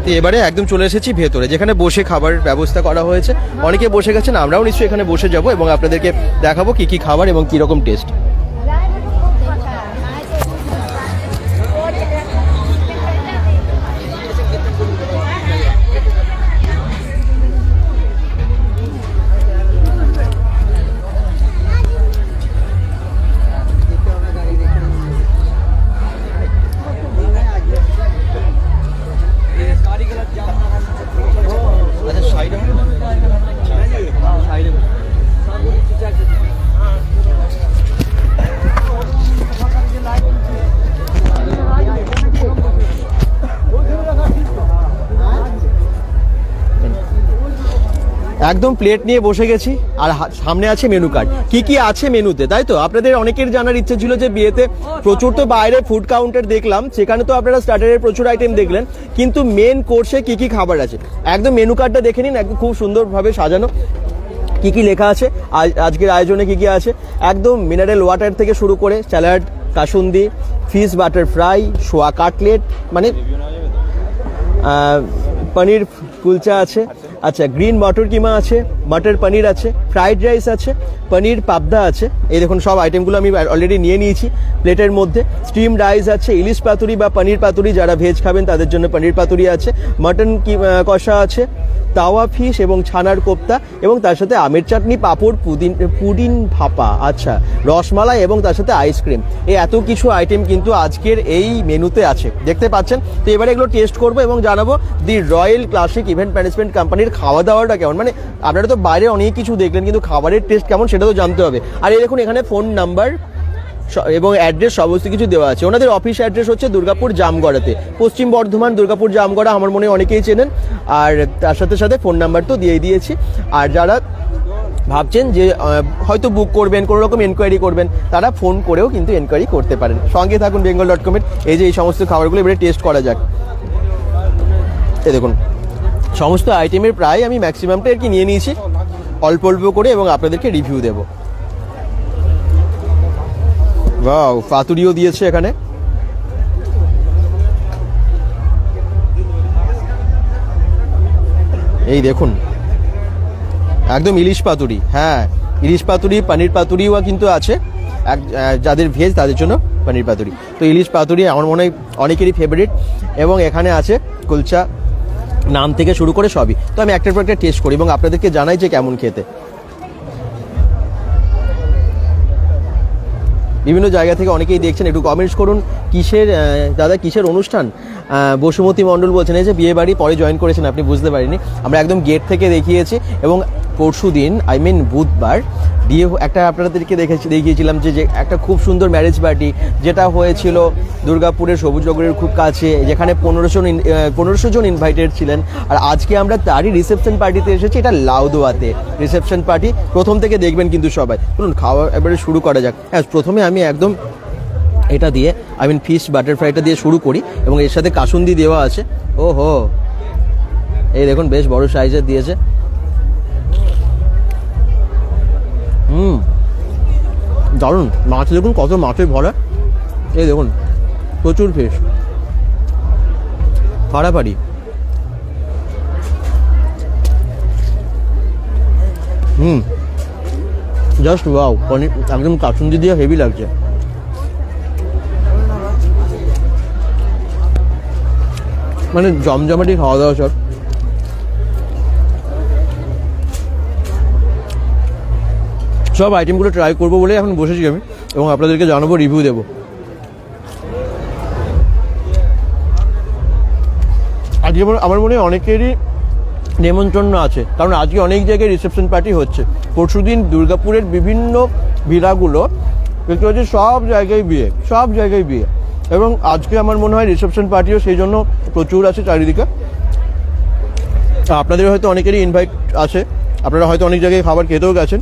তো এবারে একদম চলে এসেছি ভেতরে, যেখানে বসে খাবার ব্যবস্থা করা হয়েছে। অনেকে বসে গেছেন, আমরাও নিশ্চয়ই এখানে বসে যাব এবং আপনাদেরকে দেখাবো কি কি খাবার এবং কি রকম টেস্ট। একদম প্লেট নিয়ে বসে গেছি আর সামনে আছে মেনু কার্ড, কি কি আছে মেনুতে, তাই তো? আপনাদের অনেকের জানার ইচ্ছে ছিল যে বিয়েতে প্রচুর তো বাইরে ফুড কাউন্টার দেখলাম, সেখানে তো আপনারা স্টার্টারের প্রচুর আইটেম দেখলেন, কিন্তু মেন কোর্সে কি কি খাবার আছে একদম মেনু কার্ডটা দেখে নিন। একদম খুব সুন্দরভাবে সাজানো, কি কি লেখা আছে, আজকের আয়োজনে কি কি আছে। একদম মিনারেল ওয়াটার থেকে শুরু করে salad, kasundi, fish butter fry, শোয়া কাটলেট, মানে পনির কুলচা আছে, আচ্ছা গ্রিন মটর কিমা আছে, মটর পনির আছে, ফ্রাইড রাইস আছে, পনির পাবদা আছে। এই দেখুন সব আইটেমগুলো আমি অলরেডি নিয়ে নিয়েছি প্লেটের মধ্যে। স্টিম রাইস আছে, ইলিশ পাতুরি বা পনির পাতুরি, যারা ভেজ খাবেন তাদের জন্য পনির পাতুরি আছে, মটন কষা আছে, তাওয়া ফিশ এবং ছানার কোপ্তা, এবং তার সাথে আমের চাটনি, পাঁপড়, পুডিং ভাপা, আচ্ছা রসমালাই এবং তার সাথে আইসক্রিম। এই এত কিছু আইটেম কিন্তু আজকের এই মেনুতে আছে, দেখতে পাচ্ছেন। তো এবারে এগুলো টেস্ট করবো এবং জানাবো দি রয়্যাল ক্লাসিক ইভেন্ট ম্যানেজমেন্ট কোম্পানির খাওয়া দাওয়াটা কেমন। মানে আপনারা তো বাইরে অনেক কিছু দেখলেন, কিন্তু খাবারের টেস্ট কেমন সেটা তো জানতে হবে। আর এই দেখুন এখানে ফোন নাম্বার এবং অ্যাড্রেস সমস্ত কিছু দেওয়া আছে। ওনাদের অফিস অ্যাড্রেস হচ্ছে দুর্গাপুর জামগড়াতে, পশ্চিম বর্ধমান, দুর্গাপুর জামগড়া, আমার মনে হয় অনেকেই চেনেন। আর তার সাথে সাথে ফোন নাম্বার তো দিয়ে দিয়েছি। আর যারা ভাবছেন যে হয়তো বুক করবেন, কোনো রকম এনকোয়ারি করবেন, তারা ফোন করেও কিন্তু এনকোয়ারি করতে পারেন। সঙ্গে থাকুন bengal.com-এর। এই যে এই সমস্ত খাবারগুলো এবারে টেস্ট করা যাক। এই দেখুন সমস্ত আইটেমের প্রায় আমি ম্যাক্সিমামটা আর কি নিয়ে নিয়েছি অল্প অল্প করে, এবং আপনাদেরকে রিভিউ দেবো। ওয়াও, পাতুরিও দিয়েছে এখানে। এই দেখুন একদম ইলিশ পাতুরি, হ্যাঁ ইলিশ পাতুরি, পনির পাতুরিও কিন্তু আছে, যাদের ভেজ তাদের জন্য পনির পাতুরি। তো ইলিশ পাতুরি আমার মনে হয় অনেকেরই ফেভারিট, এবং এখানে আছে কুলচা, নাম থেকে শুরু করে সবই। তো আমি একটার পর একটা টেস্ট করি এবং আপনাদেরকে জানাই যে কেমন খেতে। বিভিন্ন জায়গা থেকে অনেকেই দেখছেন, একটু কমেন্টস করুন কিসের দাদা কিসের অনুষ্ঠান। বসুমতী মণ্ডল বলছেন এই যে বিয়ে বাড়ি পরে জয়েন করেছেন আপনি, বুঝতে পারিনি। আমরা একদম গেট থেকে দেখিয়েছি, এবং পরশু দিন বুধবার বিয়ে একটা আপনাদেরকে দেখিয়েছিলাম যে একটা খুব সুন্দর ম্যারেজ পার্টি যেটা হয়েছিল দুর্গাপুরের সবুজনগরের খুব কাছে, যেখানে 1500 জন ইনভাইটেড ছিলেন। আর আজকে আমরা তারই রিসেপশন পার্টিতে এসেছি, এটা লাউদোয়াতে রিসেপশন পার্টি। প্রথম থেকে দেখবেন কিন্তু সবাই। চলুন খাওয়া এবারে শুরু করা যাক। হ্যাঁ, প্রথমে আমি একদম এটা দিয়ে ফিশ বাটার ফ্রাইটা দিয়ে শুরু করি, এবং এর সাথে কাসুন্দি দেওয়া আছে। ও হো, এই দেখুন বেশ বড় সাইজের দিয়েছে। দারুণ। মাছ দেখুন কত মাছের ভরা, এই দেখুন প্রচুর ফিশ, ফাড়াফাড়ি। জাস্ট ওয়াও, পনির একদম কাসুন্দি দিয়ে হেভি লাগছে। মানে জমজমাটি খাওয়া দাওয়া সব। সব আইটেমগুলো ট্রাই করবো বলে এখন বসেছি আমি, এবং আপনাদেরকে জানাবো, রিভিউ দেবো। আজকে আমার মনে হয় অনেকেরই নেমন্ত্রণ আছে, কারণ আজকে অনেক জায়গায় রিসেপশন পার্টি হচ্ছে। পরশুদিন দুর্গাপুরের বিভিন্ন ভিড়াগুলো দেখতে হচ্ছে, সব জায়গায় বিয়ে, সব জায়গায় বিয়ে, এবং আজকে আমার মনে হয় রিসেপশন পার্টিও সেই জন্য প্রচুর আছে চারিদিকে। আপনাদের হয়তো অনেকেরই ইনভাইট আছে, আপনারা হয়তো অনেক জায়গায় খাবার খেতেও গেছেন।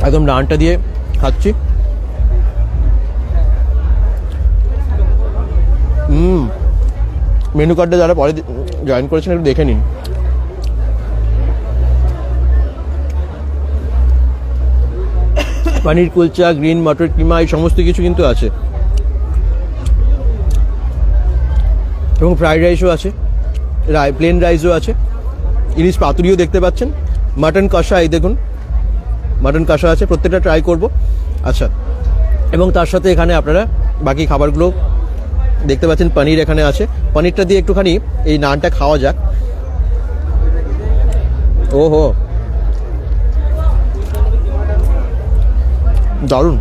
একদম নানটা দিয়ে খাচ্ছি। মেনু কার্ডটা যারা পরে জয়েন করেছেন একটু দেখে নিন। পনির কুলচা, গ্রিন মটর কিমা, এই সমস্ত কিছু কিন্তু আছে। এবং ফ্রাইড রাইসও আছে, প্লেন রাইসও আছে, ইলিশ পাতুরিও দেখতে পাচ্ছেন, মাটন কষা, এই দেখুন মাটন কষা আছে, প্রত্যেকটা ট্রাই করব। আচ্ছা, এবং তার সাথে এখানে আপনারা বাকি খাবারগুলো দেখতে পাচ্ছেন, পনির এখানে আছে, পনিরটা দিয়ে একটুখানি এই নানটা খাওয়া যাক। ওহো, দারুণ।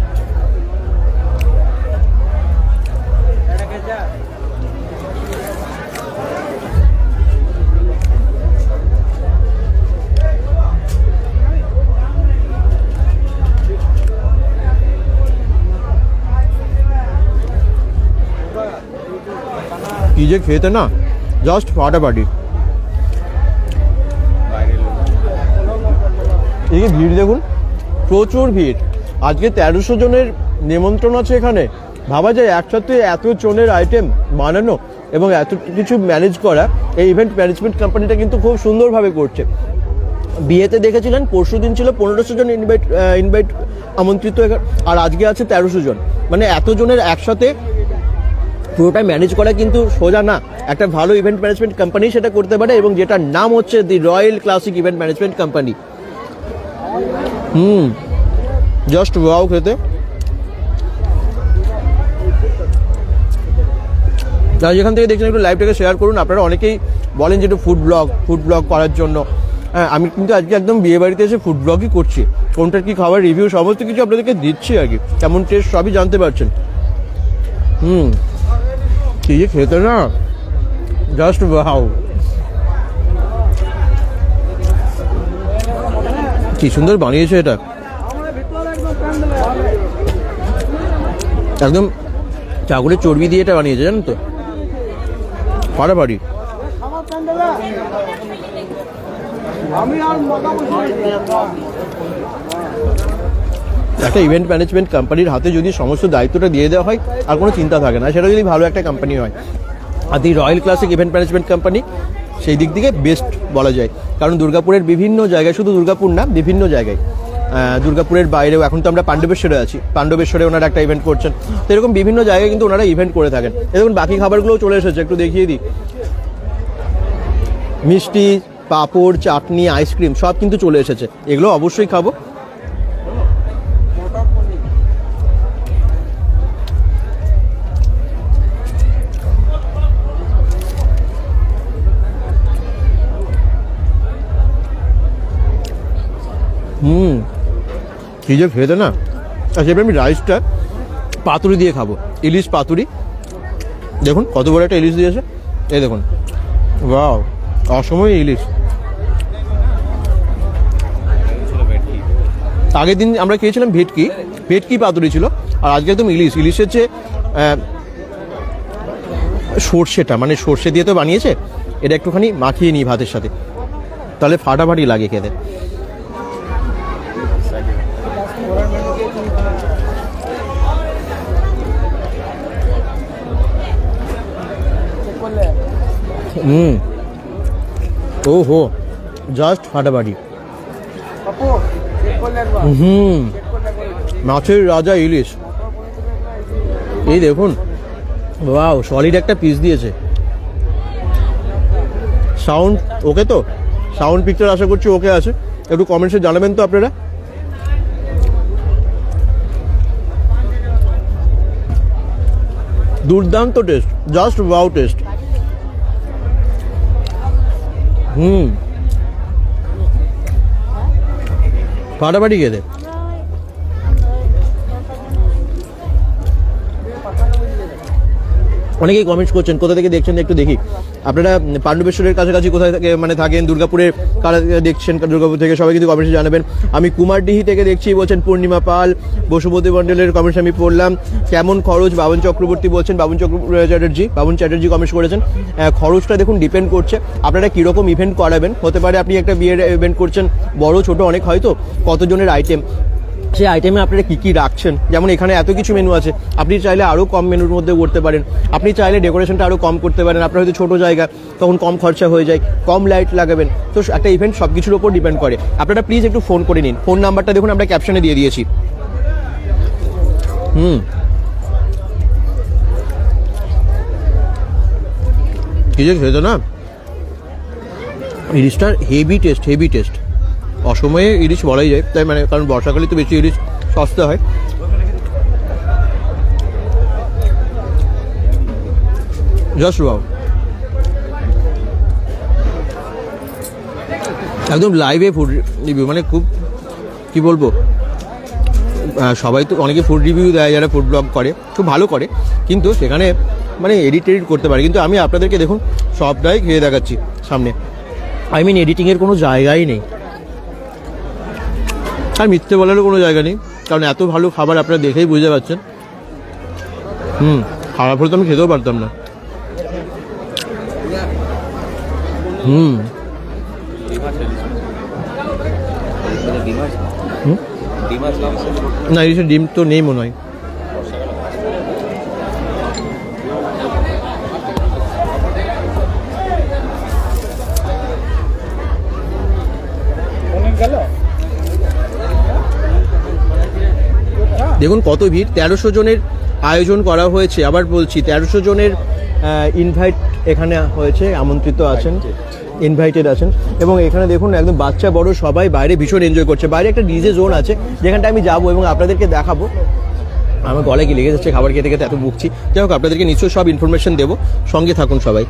কি যে খেতে না, জাস্ট ফাটাফাটি। এই ভিড় দেখুন, প্রচুর ভিড়। আজকে 1300 জনের নিমন্ত্রণ আছে এখানে। ভাবা যায় একসাথে এত জনের আইটেম বানানো এবং এত কিছু ম্যানেজ করা, এই ইভেন্ট ম্যানেজমেন্ট কোম্পানিটা কিন্তু খুব সুন্দরভাবে করছে। বিয়েতে দেখেছিলেন পরশু দিন ছিল 1500 জন ইনভাইট আমন্ত্রিত, আর আজকে আছে 1300 জন। মানে এত জনের একসাথে পুরোটা ম্যানেজ করা কিন্তু সোজা না। একটা ভালো ইভেন্ট ম্যানেজমেন্ট কোম্পানি সেটা করতে পারে, এবং যেটার নাম হচ্ছে the royal classic event management company. Just wow খেতে। যেখান থেকে দেখছেন একটু লাইভটাকে শেয়ার করুন। আপনারা অনেকেই বলেন যে একটু ফুড ব্লগ করার জন্য। হ্যাঁ, আমি কিন্তু আজকে একদম বিয়ে বাড়িতে এসে ফুড ব্লগই করছি। কোনটার কি খাবার রিভিউ সমস্ত কিছু আপনাদেরকে দিচ্ছি আর কি, কেমন টেস্ট সবই জানতে পারছেন। কি যে খেতে না, জাস্ট ওয়াও। কি সুন্দর বানিয়েছে এটা, একদম ছাগলের চর্বি দিয়ে এটা বানিয়েছে, জানেন তো, ফাটাফাটি। একটা ইভেন্ট ম্যানেজমেন্ট কোম্পানির হাতে যদি সমস্ত দায়িত্বটা দিয়ে দেওয়া হয়, আর কোনো চিন্তা থাকে না, সেটা যদি ভালো একটা কোম্পানি হয়। আর the royal classic event management company সেই দিক থেকে বেস্ট বলা যায়। কারণ দুর্গাপুরের বিভিন্ন জায়গায়, শুধু দুর্গাপুর না, বিভিন্ন জায়গায়, দুর্গাপুরের বাইরেও, এখন তো আমরা পাণ্ডবেশ্বরে আছি, পাণ্ডবেশ্বরে ওনারা একটা ইভেন্ট করছেন, তো এরকম বিভিন্ন জায়গায় কিন্তু ওনারা ইভেন্ট করে থাকেন। এরকম বাকি খাবারগুলোও চলে এসেছে, একটু দেখিয়ে দিই। মিষ্টি, পাঁপড়, চাটনি, আইসক্রিম সব কিন্তু চলে এসেছে, এগুলো অবশ্যই খাবো। কি যে খেতে না। আচ্ছা, এবার আমি রাইসটা পাতুরি দিয়ে খাবো, ইলিশ পাতুরি। দেখুন কত বড় একটা ইলিশ দিয়েছে, এই দেখুন, ওয়াও, অসময় ইলিশ। আগের দিন আমরা খেয়েছিলাম ভেটকি পাতুরি ছিল, আর আজকে একদম ইলিশের যে সর্ষেটা, মানে সর্ষে দিয়ে তো বানিয়েছে, এটা একটুখানি মাখিয়ে নিই ভাতের সাথে, তাহলে ফাটাফাটি লাগে খেতে। ওহো, জাস্ট ফাটাফাটি। মাছের রাজা ইলিশ, এই দেখুন, ওয়াও, সলিড একটা পিস দিয়েছে। সাউন্ড ওকে তো? সাউন্ড পিকচার আশা করছি ওকে আছে, একটু কমেন্টসে জানাবেন তো আপনারা। দুর্দান্ত টেস্ট, জাস্ট ওয়াও টেস্ট। ফাটাফাটি খেতে। অনেকেই কমেন্টস করছেন কোথা থেকে দেখছেন, একটু দেখি। আপনারা পাণ্ডবেশ্বরের কাছাকাছি কোথায় থেকে মানে থাকেন, দুর্গাপুরের কারা দেখছেন, দুর্গাপুর থেকে সবাই কিন্তু কমেন্টসে জানাবেন। আমি কুমারডিহি থেকে দেখছি বলছেন পূর্ণিমা পাল, বসুমতী মণ্ডলের কমেন্টস আমি পড়লাম। কেমন খরচ, বাবন চক্রবর্তী বলছেন, বাবন চ্যাটার্জি কমেন্টস করেছেন। খরচটা দেখুন ডিপেন্ড করছে আপনারা কীরকম ইভেন্ট করাবেন। হতে পারে আপনি একটা বিয়ের ইভেন্ট করছেন, বড় ছোট অনেক, হয়তো কতজনের আইটেম, সেই আইটেমে আপনারা কী কী রাখছেন। যেমন এখানে এত কিছু মেনু আছে, আপনি চাইলে আরও কম মেনুর মধ্যে করতে পারেন, আপনি চাইলে ডেকোরেশনটা আরও কম করতে পারেন। আপনার হয়তো ছোটো জায়গা, তখন কম খরচা হয়ে যায়, কম লাইট লাগাবেন। তো একটা ইভেন্ট সব কিছুর ওপর ডিপেন্ড করে। আপনারা প্লিজ একটু ফোন করে নিন, ফোন নাম্বারটা দেখুন আমরা ক্যাপশনে দিয়ে দিয়েছি। কি যে খেতে না, ইলিশটার হেভি টেস্ট। অসময়ে ইলিশ বলাই যায়, তাই মানে কারণ বর্ষাকালে তো বেশি ইলিশ সস্তা হয়। জাস্ট ওয়াও, একদম লাইভে ফুড রিভিউ, মানে খুব কি বলবো, সবাই তো অনেকে ফুড রিভিউ দেয় যারা ফুড ব্লগ করে, খুব ভালো করে, কিন্তু সেখানে মানে এডিট করতে পারে। কিন্তু আমি আপনাদেরকে দেখুন সবটাই খেয়ে দেখাচ্ছি সামনে, আই মিন এডিটিংয়ের কোনো জায়গাই নেই, আর মিথ্যে বলারও কোনো জায়গা নেই, কারণ এত ভালো খাবার আপনারা দেখেই বুঝতে পারছেন। খারাপ হলে তো আমি খেতেও পারতাম না। না, ইলিশের ডিম তো নেই মনে হয়। দেখুন কত ভিড়, 1300 জনের আয়োজন করা হয়েছে। আবার বলছি 1300 জনের ইনভাইট এখানে হয়েছে, আমন্ত্রিত আছেন, ইনভাইটেড আছেন। এবং এখানে দেখুন একদম বাচ্চা বড় সবাই বাইরে ভীষণ এনজয় করছে। বাইরে একটা ডিজে জোন আছে যেখানটা আমি যাবো এবং আপনাদেরকে দেখাবো। আমার গলায় কি লেগে যাচ্ছে খাবার খেতে খেতে, এত বুকছি। যাই হোক, আপনাদেরকে নিশ্চয়ই সব ইনফরমেশন দেবো, সঙ্গে থাকুন সবাই।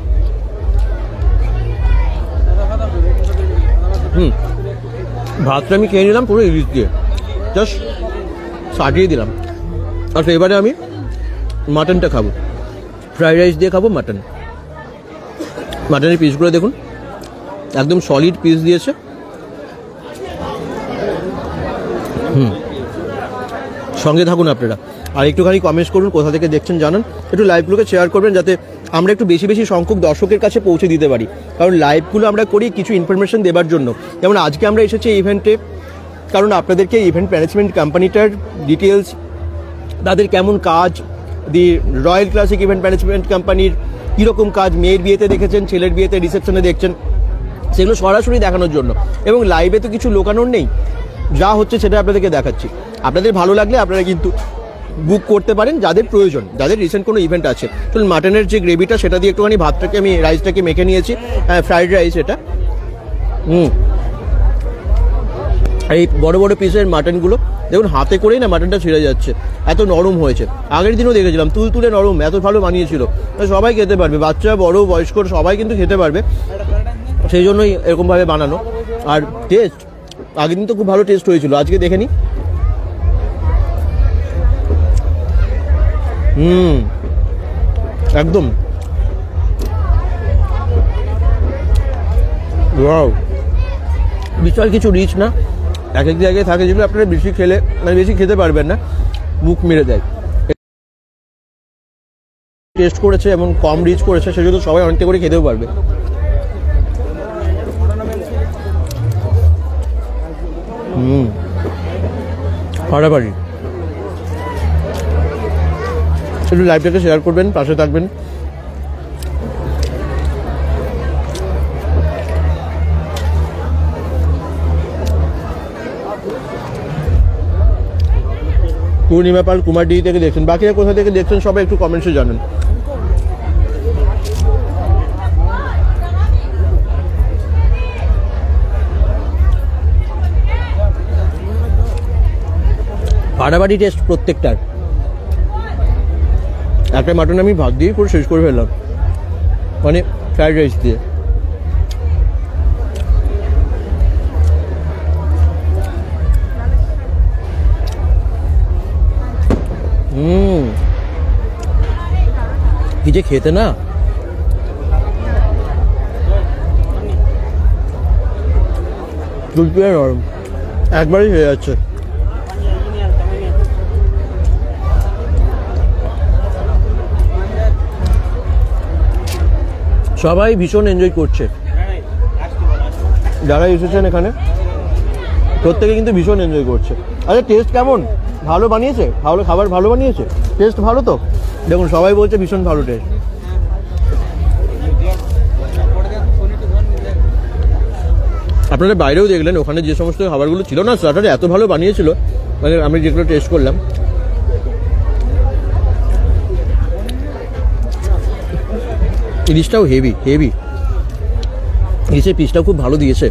ভাতটা আমি খেয়ে নিলাম পুরো ইলিশ দিয়ে, জাস্ট সাজিয়ে দিলাম। আর এবারে আমি মাটনটা খাবো, ফ্রাইড রাইস দিয়ে খাবো মাটন। মাটনের পিসগুলো দেখুন একদম সলিড পিস দিয়েছে। সঙ্গে থাকুন আপনারা, আর একটুখানি কমেন্টস করুন কোথা থেকে দেখছেন জানান, একটু লাইভগুলোকে শেয়ার করবেন যাতে আমরা একটু বেশি বেশি সংখ্যক দর্শকের কাছে পৌঁছে দিতে পারি। কারণ লাইভগুলো আমরা করি কিছু ইনফরমেশন দেওয়ার জন্য। যেমন আজকে আমরা এসেছি ইভেন্টে, কারণ আপনাদেরকে ইভেন্ট ম্যানেজমেন্ট কোম্পানিটার ডিটেলস, তাদের কেমন কাজ, দি রয়্যাল ক্লাসিক ইভেন্ট ম্যানেজমেন্ট কোম্পানির কীরকম কাজ মেয়ের বিয়েতে দেখেছেন, ছেলের বিয়েতে রিসেপশনে দেখছেন, সেগুলো সরাসরি দেখানোর জন্য। এবং লাইভে তো কিছু লোকানোর নেই, যা হচ্ছে সেটা আপনাদেরকে দেখাচ্ছি। আপনাদের ভালো লাগলে আপনারা কিন্তু বুক করতে পারেন যাদের প্রয়োজন, যাদের রিসেন্ট কোনো ইভেন্ট আছে। তো মাটনের যে গ্রেভিটা সেটা দিয়ে একটুখানি ভাতটাকে আমি রাইসটাকে মেখে নিয়েছি, ফ্রাইড রাইস এটা। এই বড় বড় পিসের মাটনগুলো দেখুন হাতে করেই না মাটনটা ছিঁড়ে যাচ্ছে, এত নরম হয়েছে। আগের দিনও দেখেছিলাম তুলতুলে নরম, এত ভালো বানিয়েছিল। সবাই খেতে পারবে, বাচ্চা বড় বয়স্ক সবাই কিন্তু খেতে পারবে, সেই জন্যই এরকমভাবে বানানো। আর টেস্ট, আগের দিন তো খুব ভালো টেস্ট হয়েছিল, আজকে দেখে নি। একদম ওয়াও, বিশাল কিছু রিচ না, এক এক জায়গায় থাকে যেগুলো আপনারা বেশি খেলে মানে বেশি খেতে পারবেন না, মুখ মেরে দেয়। টেস্ট করেছে এবং কম রিচ করেছে, সেজন্য সবাই অনেকটা করে খেতেও পারবে। ফাটাফাটি। একটু লাইভটাকে শেয়ার করবেন, পাশে থাকবেন। পূর্ণিমা পাল কুমারডি থেকে দেখছেন, বাকিরা কোথা থেকে দেখছেন সবাই একটু কমেন্টসে জানান। ফাটাফাটি টেস্ট প্রত্যেকটার। একটা মাটন আমি ভাত দিয়ে পুরো শেষ করে ফেললাম, মানে ফ্রাইড রাইস দিয়ে। কি যে খেতে না, তুলতুলে নরম, একবারই হয়ে যাচ্ছে। সবাই ভীষণ এনজয় করছে, যারা এসেছেন এখানে প্রত্যেকে কিন্তু ভীষণ এনজয় করছে। আরে টেস্ট কেমন? ভালো বানিয়েছে, ভালো খাবার ভালো বানিয়েছে, টেস্ট ভালো তো। দেখুন সবাই বলছে ভীষণ ভালো টেস্ট। আপনারা বাইরেও দেখলেন ওখানে যে সমস্ত খাবারগুলো ছিল না, স্টার্টারে এত ভালো বানিয়েছিল, মানে আমি যেগুলো টেস্ট করলাম। ইলিশটাও হেভি হেভি, ইলিশের পিসটাও খুব ভালো দিয়েছে।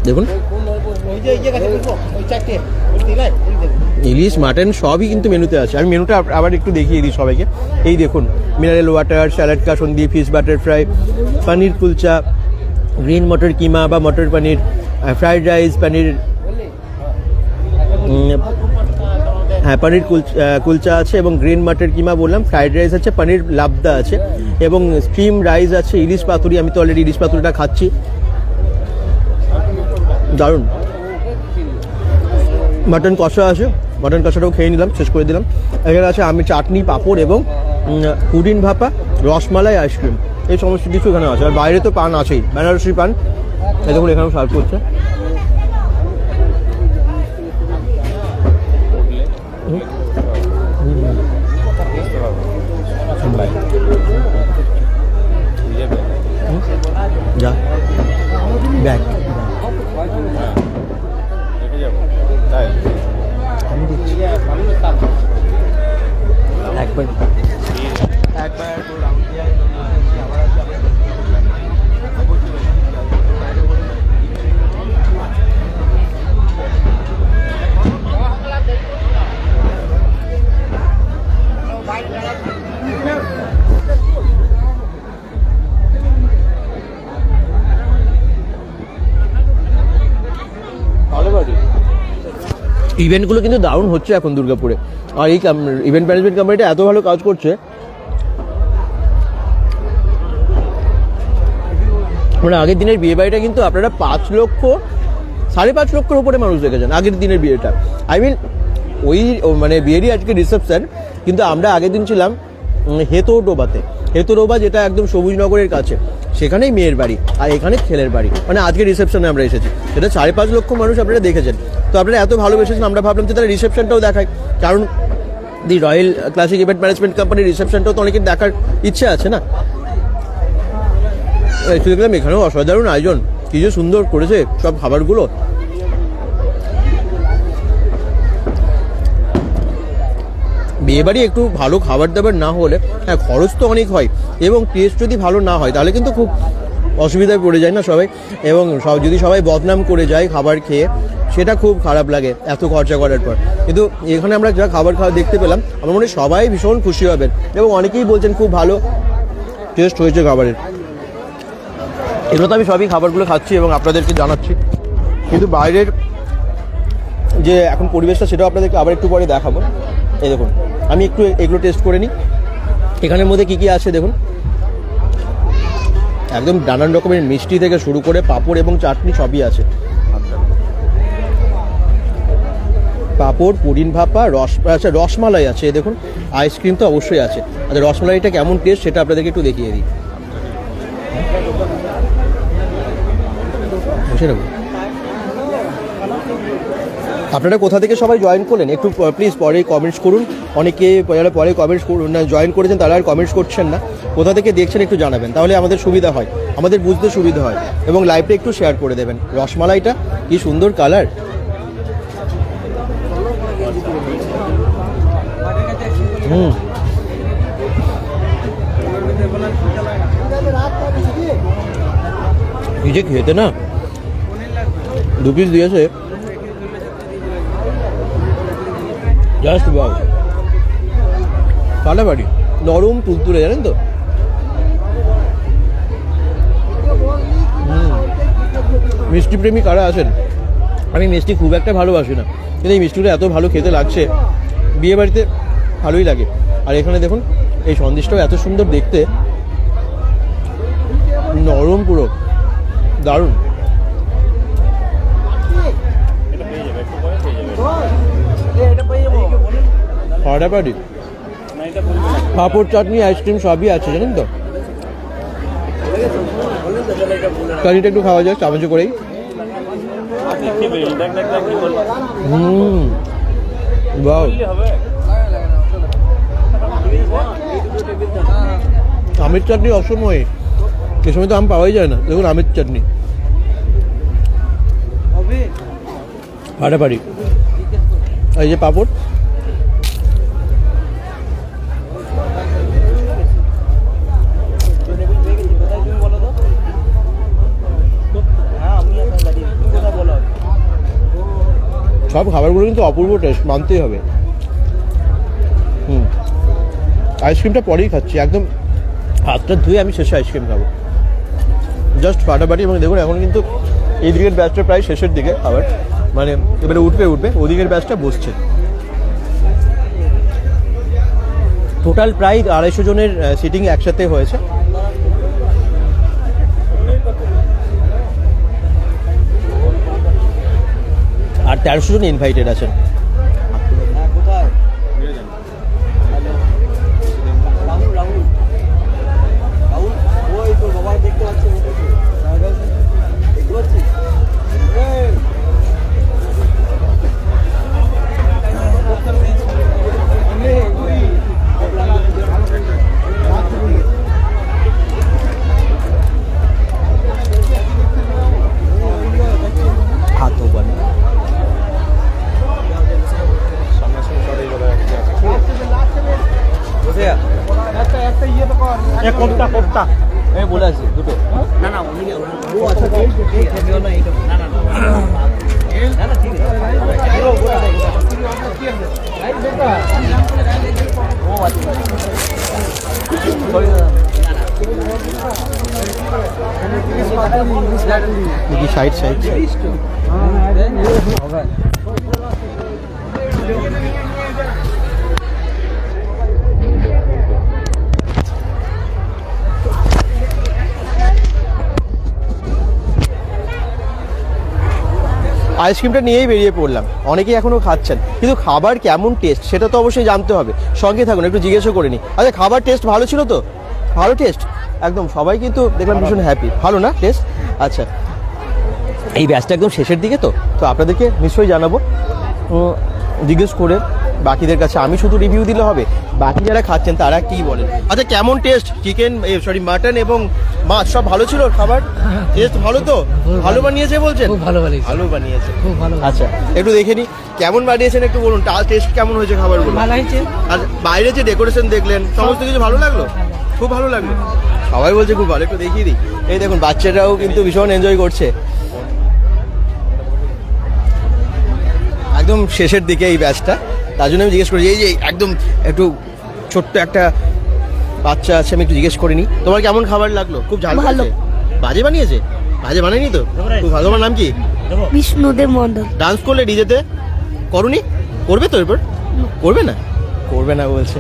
দেখুন ইলিশ মাটন সবই কিন্তু মেনুতে আছে। আমি মেনুটা আবার একটু দেখিয়ে দিই সবাইকে। এই দেখুন, মিনারেল ওয়াটার, স্যালাড কাসন্দি, fish butter fry, paneer kulcha, green matar keema বা মটর পনির, ফ্রাইড রাইস, পনির, হ্যাঁ পনির কুলচা আছে এবং গ্রিন মটর কিমা বললাম, ফ্রাইড রাইস আছে, পনির লাবদা আছে এবং স্টিম রাইস আছে, ইলিশ পাতুরি। আমি তো অলরেডি ইলিশ পাতুরিটা খাচ্ছি, দারুণ। মাটন কষা আছে, মাটন কষাটাও খেয়ে নিলাম, শেষ করে দিলাম। এখানে আছে আমি চাটনি, পাঁপড় এবং পুডিন ভাপা, রসমালাই, আইসক্রিম, এই সমস্ত কিছু এখানে আছে। আর বাইরে তো পান আছেই, বেনারসি পান, এই দেখুন এখানেও সার্ভ করছে। যা ব্যাগ একবার ইভেন্টগুলো কিন্তু দারুণ হচ্ছে এখন দুর্গাপুরে। আর এই ইভেন্ট ম্যানেজমেন্ট কোম্পানিটা এত ভালো কাজ করছে, মানে আগের দিনের বিয়ে বাড়িটা কিন্তু আপনারা 5 লক্ষ 5.5 লক্ষের উপরে মানুষ দেখেছেন আগের দিনের বিয়েটা। আই মিন ওই মানে বিয়েরই আজকে রিসেপশন, কিন্তু আমরা আগের দিন ছিলাম হেতোডোবা, যেটা একদম সবুজনগরের কাছে, সেখানেই মেয়ের বাড়ি আর এখানে ছেলের বাড়ি। মানে আজকে রিসেপশনে আমরা এসেছি, সেটা 5.5 লক্ষ মানুষ আপনারা দেখেছেন। তো আপনারা এত ভালোবেসেছেন, আমরা ভাবলাম যে তারা রিসেপশনটাও দেখায়, কারণ দি রয়্যাল ক্লাসিক ইভেন্ট ম্যানেজমেন্ট কোম্পানির রিসেপশনটাও তো অনেকের দেখার ইচ্ছে আছে না। দেখলাম এখানেও অসাধারণ আয়োজন, কি যে সুন্দর করেছে সব খাবারগুলো। বিয়েবাড়ি একটু ভালো খাবার দাবার না হলে, হ্যাঁ খরচ তো অনেক হয় এবং টেস্ট যদি ভালো না হয় তাহলে কিন্তু খুব অসুবিধায় পড়ে যায় না সবাই, এবং যদি সবাই বদনাম করে যায় খাবার খেয়ে, সেটা খুব খারাপ লাগে এত খরচা করার পর। কিন্তু এখানে আমরা যা খাবার দেখতে পেলাম, আমার মনে হয় সবাই ভীষণ খুশি হবেন এবং অনেকেই বলছেন খুব ভালো টেস্ট হয়েছে খাবারের। এগুলো তো আমি সবই খাবারগুলো খাচ্ছি এবং আপনাদেরকে জানাচ্ছি, কিন্তু বাইরের যে এখন পরিবেশটা সেটাও আপনাদেরকে আবার একটু পরে দেখাবো। এই দেখুন, আমি একটু এগুলো টেস্ট করে নিই এখানের মধ্যে কি কি আছে। দেখুন একদম নানান রকমের মিষ্টি থেকে শুরু করে পাঁপড় এবং চাটনি সবই আছে। পাঁপড়, পুডিন ভাপা, রসমালাই আছে, দেখুন আইসক্রিম তো অবশ্যই আছে। আচ্ছা রসমালাইটা কেমন টেস্ট সেটা আপনাদেরকে একটু দেখিয়ে দিই। বসে রাখুন। আপনারা কোথা থেকে সবাই জয়েন করলেন একটু প্লিজ পরে কমেন্টস করুন। অনেকে যারা পরে কমেন্টস করুন না, জয়েন করেছেন তারা আর কমেন্টস করছেন না, কোথা থেকে দেখছেন একটু জানাবেন, তাহলে আমাদের সুবিধা হয়, আমাদের বুঝতে সুবিধা হয়, এবং লাইভটা একটু শেয়ার করে দেবেন। রসমালাইটা কি সুন্দর কালার, নিজে খেতে না 2 পিস দিয়েছে, জাস্ট ওয়াও, ফাটাফাটি, নরম তুলতুলে, জানেন তো। মিষ্টি প্রেমী কারা আছেন? আমি মিষ্টি খুব একটা ভালোবাসি না, কিন্তু এই মিষ্টিটা এত ভালো খেতে লাগছে, বিয়ে বাড়িতে ভালোই লাগে। আর এখানে দেখুন এই সন্দেশটাও এত সুন্দর দেখতে, নরম পুরো, দারুণ। ফাটাফাটি, পাঁপড়, চাটনি, আইসক্রিম সবই আছে, জানেন তো। কারিটা একটু খাওয়া যায় চামচ করেই। বাহ, আমের চাটনি অসময়ে, এ সময় তো আম পাওয়াই যায় না। দেখুন আমের চাটনি ফাটাফাটি। এই যে পাঁপড়, সব খাবারগুলো কিন্তু অপূর্ব টেস্ট, মানতেই হবে। আইসক্রিমটা পরেই খাচ্ছি, একদম হাতটা ধুয়ে আমি শেষে আইসক্রিম খাবো, জাস্ট ফাটাফাটি। এবং দেখুন এখন কিন্তু এই দিকের ব্যাচটা প্রায় শেষের দিকে খাবার, মানে এবারে উঠবে ওদিকের ব্যাচটা বসছে। টোটাল প্রায় 250 জনের সিটিং একসাথে হয়েছে। আর 1300 জন ইনভাইটেড আছেন। বলে আছে দুটো না না সাইড সাইড আইসক্রিমটা নিয়েই বেরিয়ে পড়লাম। অনেকেই এখনো খাচ্ছেন, কিন্তু খাবার কেমন টেস্ট সেটা তো অবশ্যই জানতে হবে। সঙ্গে থাকুন, একটু জিজ্ঞেসও করে নিই। আচ্ছা, খাবার টেস্ট ভালো ছিল তো? ভালো টেস্ট, একদম সবাই কিন্তু দেখলাম ভীষণ হ্যাপি। ভালো না টেস্ট? আচ্ছা, এই ব্যাচটা একদম শেষের দিকে তো আপনাদেরকে নিশ্চয়ই জানাবো জিজ্ঞেস করে বাকিদের কাছে। আমি শুধু রিভিউ দিলে হবে, বাকি যারা খাচ্ছেন তারা কি বলেন। আচ্ছা, কেমন টেস্ট? চিকেন মাটন এবং মাছ সব ভালো ছিল খাবার? টেস্ট ভালো তো? ভালো বানিয়েছে বলছেন? ভালো বানিয়েছে, খুব ভালো। আচ্ছা, একটু দেখে নি কেমন বানিয়েছেন, একটু বলুন টেস্ট কেমন হয়েছে খাবারগুলো? ভালো হয়েছে। আর বাইরে যে ডেকোরেশন দেখলেন সমস্ত কিছু ভালো লাগলো? খুব ভালো লাগলো, সবাই বলছে খুব ভালো। একটু দেখিয়ে দিই, এই দেখুন বাচ্চারাও কিন্তু ভীষণ এনজয় করছে। একদম শেষের দিকে এই ব্যাচটা, তার জন্য আমি জিজ্ঞেস করি। এই যে একদম একটু ছোট্ট একটা বাচ্চা আছে, আমি একটু জিজ্ঞেস করিনি তোমার কেমন খাবার লাগলো? খুব ঝাল ভালো। বাজে বানিয়েছে? বাজে বানায়নি তো? খুব ভালো। তোমার নাম কি? বিষ্ণুদেব মন্ডল। ডান্স করলে ডিজেতে? করুনি? করবে তো এরপর? করবে না? করবে না বলছে।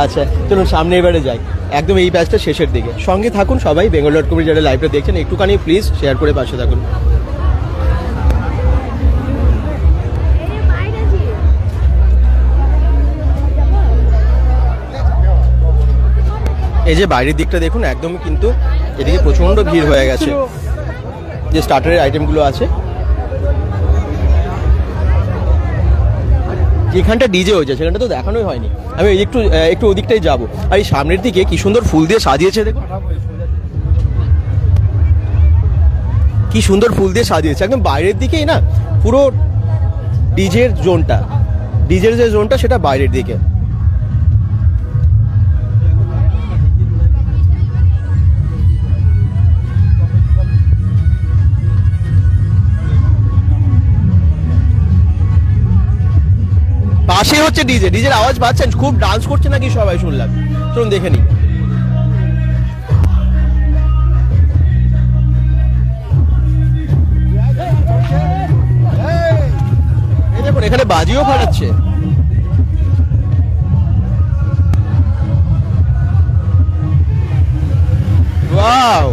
আচ্ছা চলুন সামনে এবারে যাই। একদম এই ব্যাচটা শেষের দিকে। সঙ্গে থাকুন সবাই, bengal.com যারা লাইভটা দেখছেন একটুখানি প্লিজ শেয়ার করে পাশে থাকুন। এই যে বাইরের দিকটা দেখুন, একদম কিন্তু এদিকে প্রচন্ড ভিড় হয়ে গেছে। যে স্টার্টারের আইটেমগুলো আছে, যেখানটা ডিজে হয়েছে সেখানটা তো দেখানোই হয়নি। আমি একটু ওদিকটাই যাব। আর এই সামনের দিকে কি সুন্দর ফুল দিয়ে সাজিয়েছে দেখুন, কি সুন্দর ফুল দিয়ে সাজিয়েছে। একদম বাইরের দিকেই না পুরো ডিজের যে জোনটা সেটা বাইরের দিকে। পাশে হচ্ছে ডিজের আওয়াজ পাচ্ছেন? খুব ডান্স করছে নাকি সবাই শুনলাম, চলুন দেখে নি। দেখুন এখানে বাজিও ফাটাচ্ছে। ওয়াও,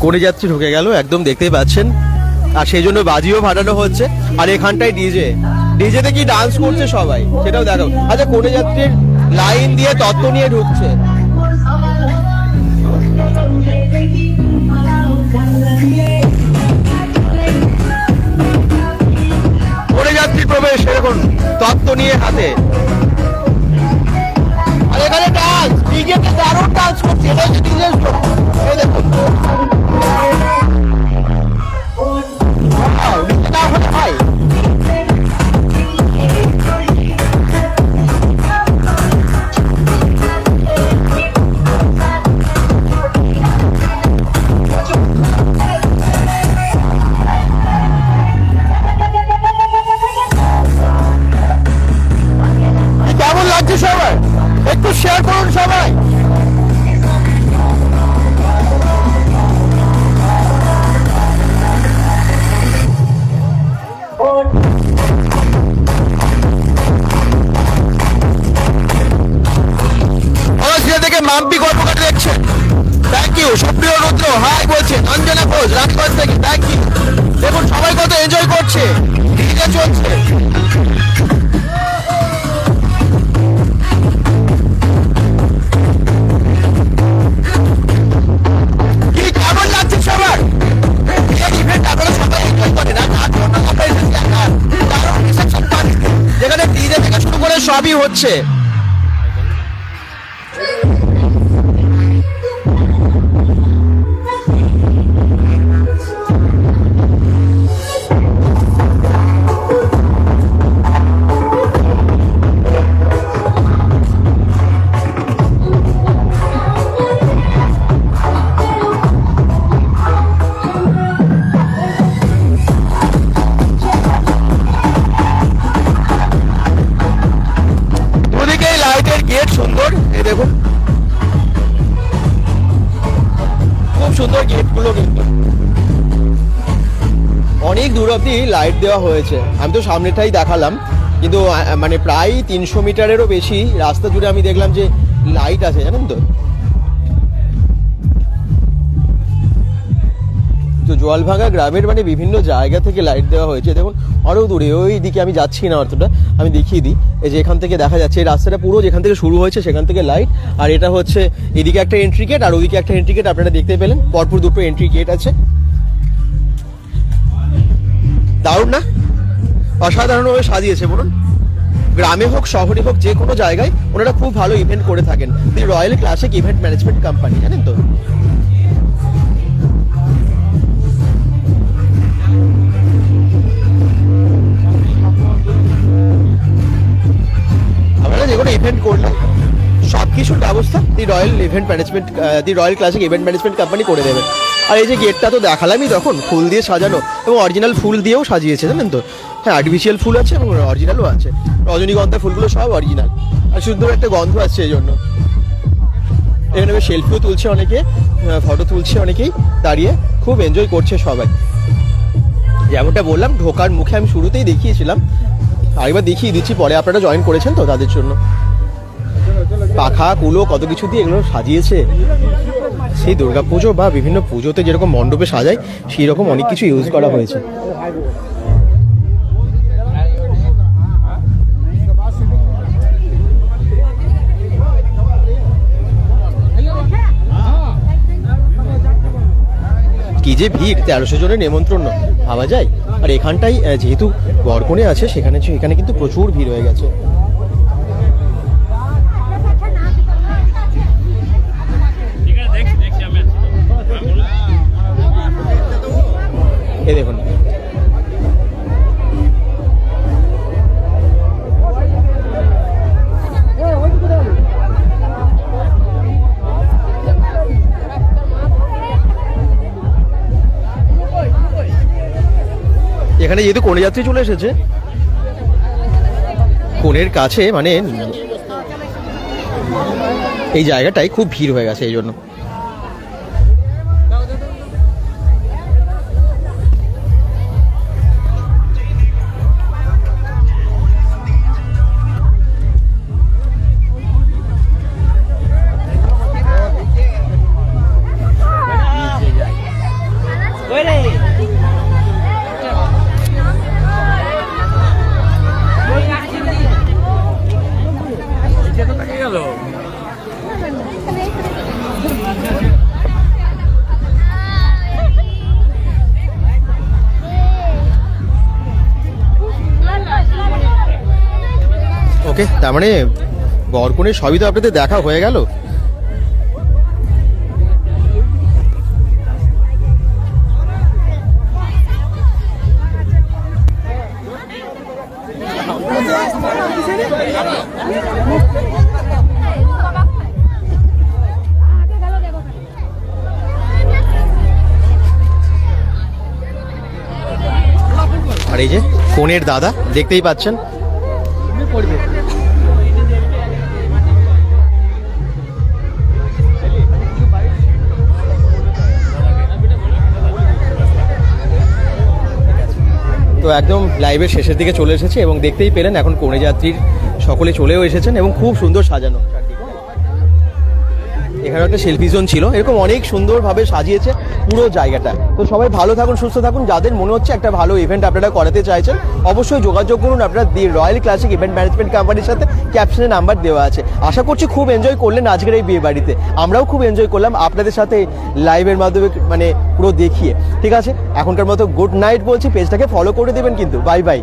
করে যাত্রী ঢুকে গেল, একদম দেখতেই পাচ্ছেন, আর সেই জন্য বাজিও ফাটানো হচ্ছে। আর এখানটায় ডিজেতে কি ডান্স করছে সবাই সেটাও দেখো। আচ্ছা, কোনে যাত্রীর লাইন দিয়ে তত্ত্ব নিয়ে ঢুকছে। কোনে যাত্রী প্রবেশ এরকম তত্ত্ব নিয়ে হাতে। আর এখানে ডান্স, ডিজেতে দারুণ ডান্স করছে, এটা হচ্ছে ডিজের শো। এই দেখুন ভাই, কেমন লাগছে সবাই একটু শেয়ার করুন সবাই। থেকে মাম্পি কর্মকার দেখছেন, থ্যাংক ইউ। সুপ্রিয় রুদ্র হাই বলছে, অঞ্জনা ঘোষ রাজগঞ্জ থেকে থ্যাংক ইউ। দেখুন সবাই কত এনজয় করছে, ডিজে চলছে। কি কেমন লাগছে সবার? যেখানে ডিজে থেকে শুরু করে সবই হচ্ছে। সুন্দর, এই দেখুন খুব সুন্দর গেটগুলো, কিন্তু অনেক দূর অব্দি লাইট দেওয়া হয়েছে। আমি তো সামনেটাই দেখালাম, কিন্তু মানে প্রায় 300 মিটারেরও বেশি রাস্তা জুড়ে আমি দেখলাম যে লাইট আছে, জানেন তো। তো জলভাঙা গ্রামের মানে বিভিন্ন জায়গা থেকে লাইট দেওয়া হয়েছে। দেখুন আরো দূরে ওই দিকে আমি যাচ্ছি না, অতটা আমি দেখিয়ে দিই। এই যে এখান থেকে দেখা যাচ্ছে এই রাস্তাটা পুরো যেখান থেকে শুরু হয়েছে সেখান থেকে লাইট, আর এটা হচ্ছে এদিকে একটা এন্ট্রি গেট আর ওদিকে একটা এন্ট্রি গেট, আপনারা দেখতে পেলেন পরপর দুটো এন্ট্রি গেট আছে। দারুণ না? অসাধারণভাবে সাজিয়েছে বলুন। গ্রামে হোক শহরে হোক যে কোনো জায়গায় ওনারা খুব ভালো ইভেন্ট করে থাকেন। The royal classic event management company, জানেন তো। যে কোনো ইভেন্ট করলে সবকিছুর ব্যবস্থা the royal classic event management company করে দেবে। আর এই যে গেটটা তো দেখালামই তখন, ফুল দিয়ে সাজানো এবং অরিজিনাল ফুল দিয়েও সাজিয়েছে, জানেন তো। হ্যাঁ, আর্টিফিশিয়াল ফুল আছে এবং অরিজিনালও আছে। রজনীগন্ধা ফুলগুলো সব অরিজিনাল, আর সুন্দর একটা গন্ধ আসছে এই জন্য। এখানে সেলফিও তুলছে অনেকে, ফটো তুলছে অনেকেই দাঁড়িয়ে, খুব এনজয় করছে সবাই। যেমনটা বললাম ঢোকার মুখে আমি শুরুতেই দেখিয়েছিলাম, আরেকবার দেখিয়ে দিচ্ছি, পরে আপনারা জয়েন করেছেন তো তাদের জন্য। পাখা কুলো কত কিছু দিয়ে এগুলো সাজিয়েছে, সেই দুর্গাপুজো বা বিভিন্ন পুজোতে যেরকম মণ্ডপে সাজায় সেই রকম অনেক কিছু ইউজ করা হয়েছে। কি যে ভিড়, 1300 জনের নেমন্ত্রণ ভাবা যায়। আর এখানটাই যেহেতু বরকনে আছে সেখানে কিন্তু প্রচুর ভিড় হয়ে গেছে। এই দেখুন এখানে যেহেতু কনে যাত্রী চলে এসেছে, কনের কাছে মানে এই জায়গাটায় খুব ভিড় হয়ে গেছে এই জন্য। ওকে, তার মানে বরকনের সবই তো আপনাদের দেখা হয়ে গেল। আর এই যে কনের দাদা দেখতেই পাচ্ছেন। তো একদম লাইভের শেষের দিকে চলে এসেছে এবং দেখতেই পেলেন এখন কনে যাত্রীর সকলে চলেও এসেছেন এবং খুব সুন্দর সাজানো। এখানে একটা সেলফি জোন ছিল, এরকম অনেক সুন্দরভাবে সাজিয়েছে পুরো জায়গাটা। তো সবাই ভালো থাকুন, সুস্থ থাকুন। যাদের মনে হচ্ছে একটা ভালো ইভেন্ট আপনারা করাতে চাইছেন অবশ্যই যোগাযোগ করুন আপনারা দি রয়্যাল ক্লাসিক ইভেন্ট ম্যানেজমেন্ট কোম্পানির সাথে। ক্যাপশনে নাম্বার দেওয়া আছে। আশা করছি খুব এনজয় করলেন আজকের এই বিয়ে বাড়িতে। আমরাও খুব এনজয় করলাম আপনাদের সাথে লাইভের মাধ্যমে মানে পুরো দেখিয়ে। ঠিক আছে, এখনকার মতো গুড নাইট বলছি, পেজটাকে ফলো করে দেবেন কিন্তু। Bye bye.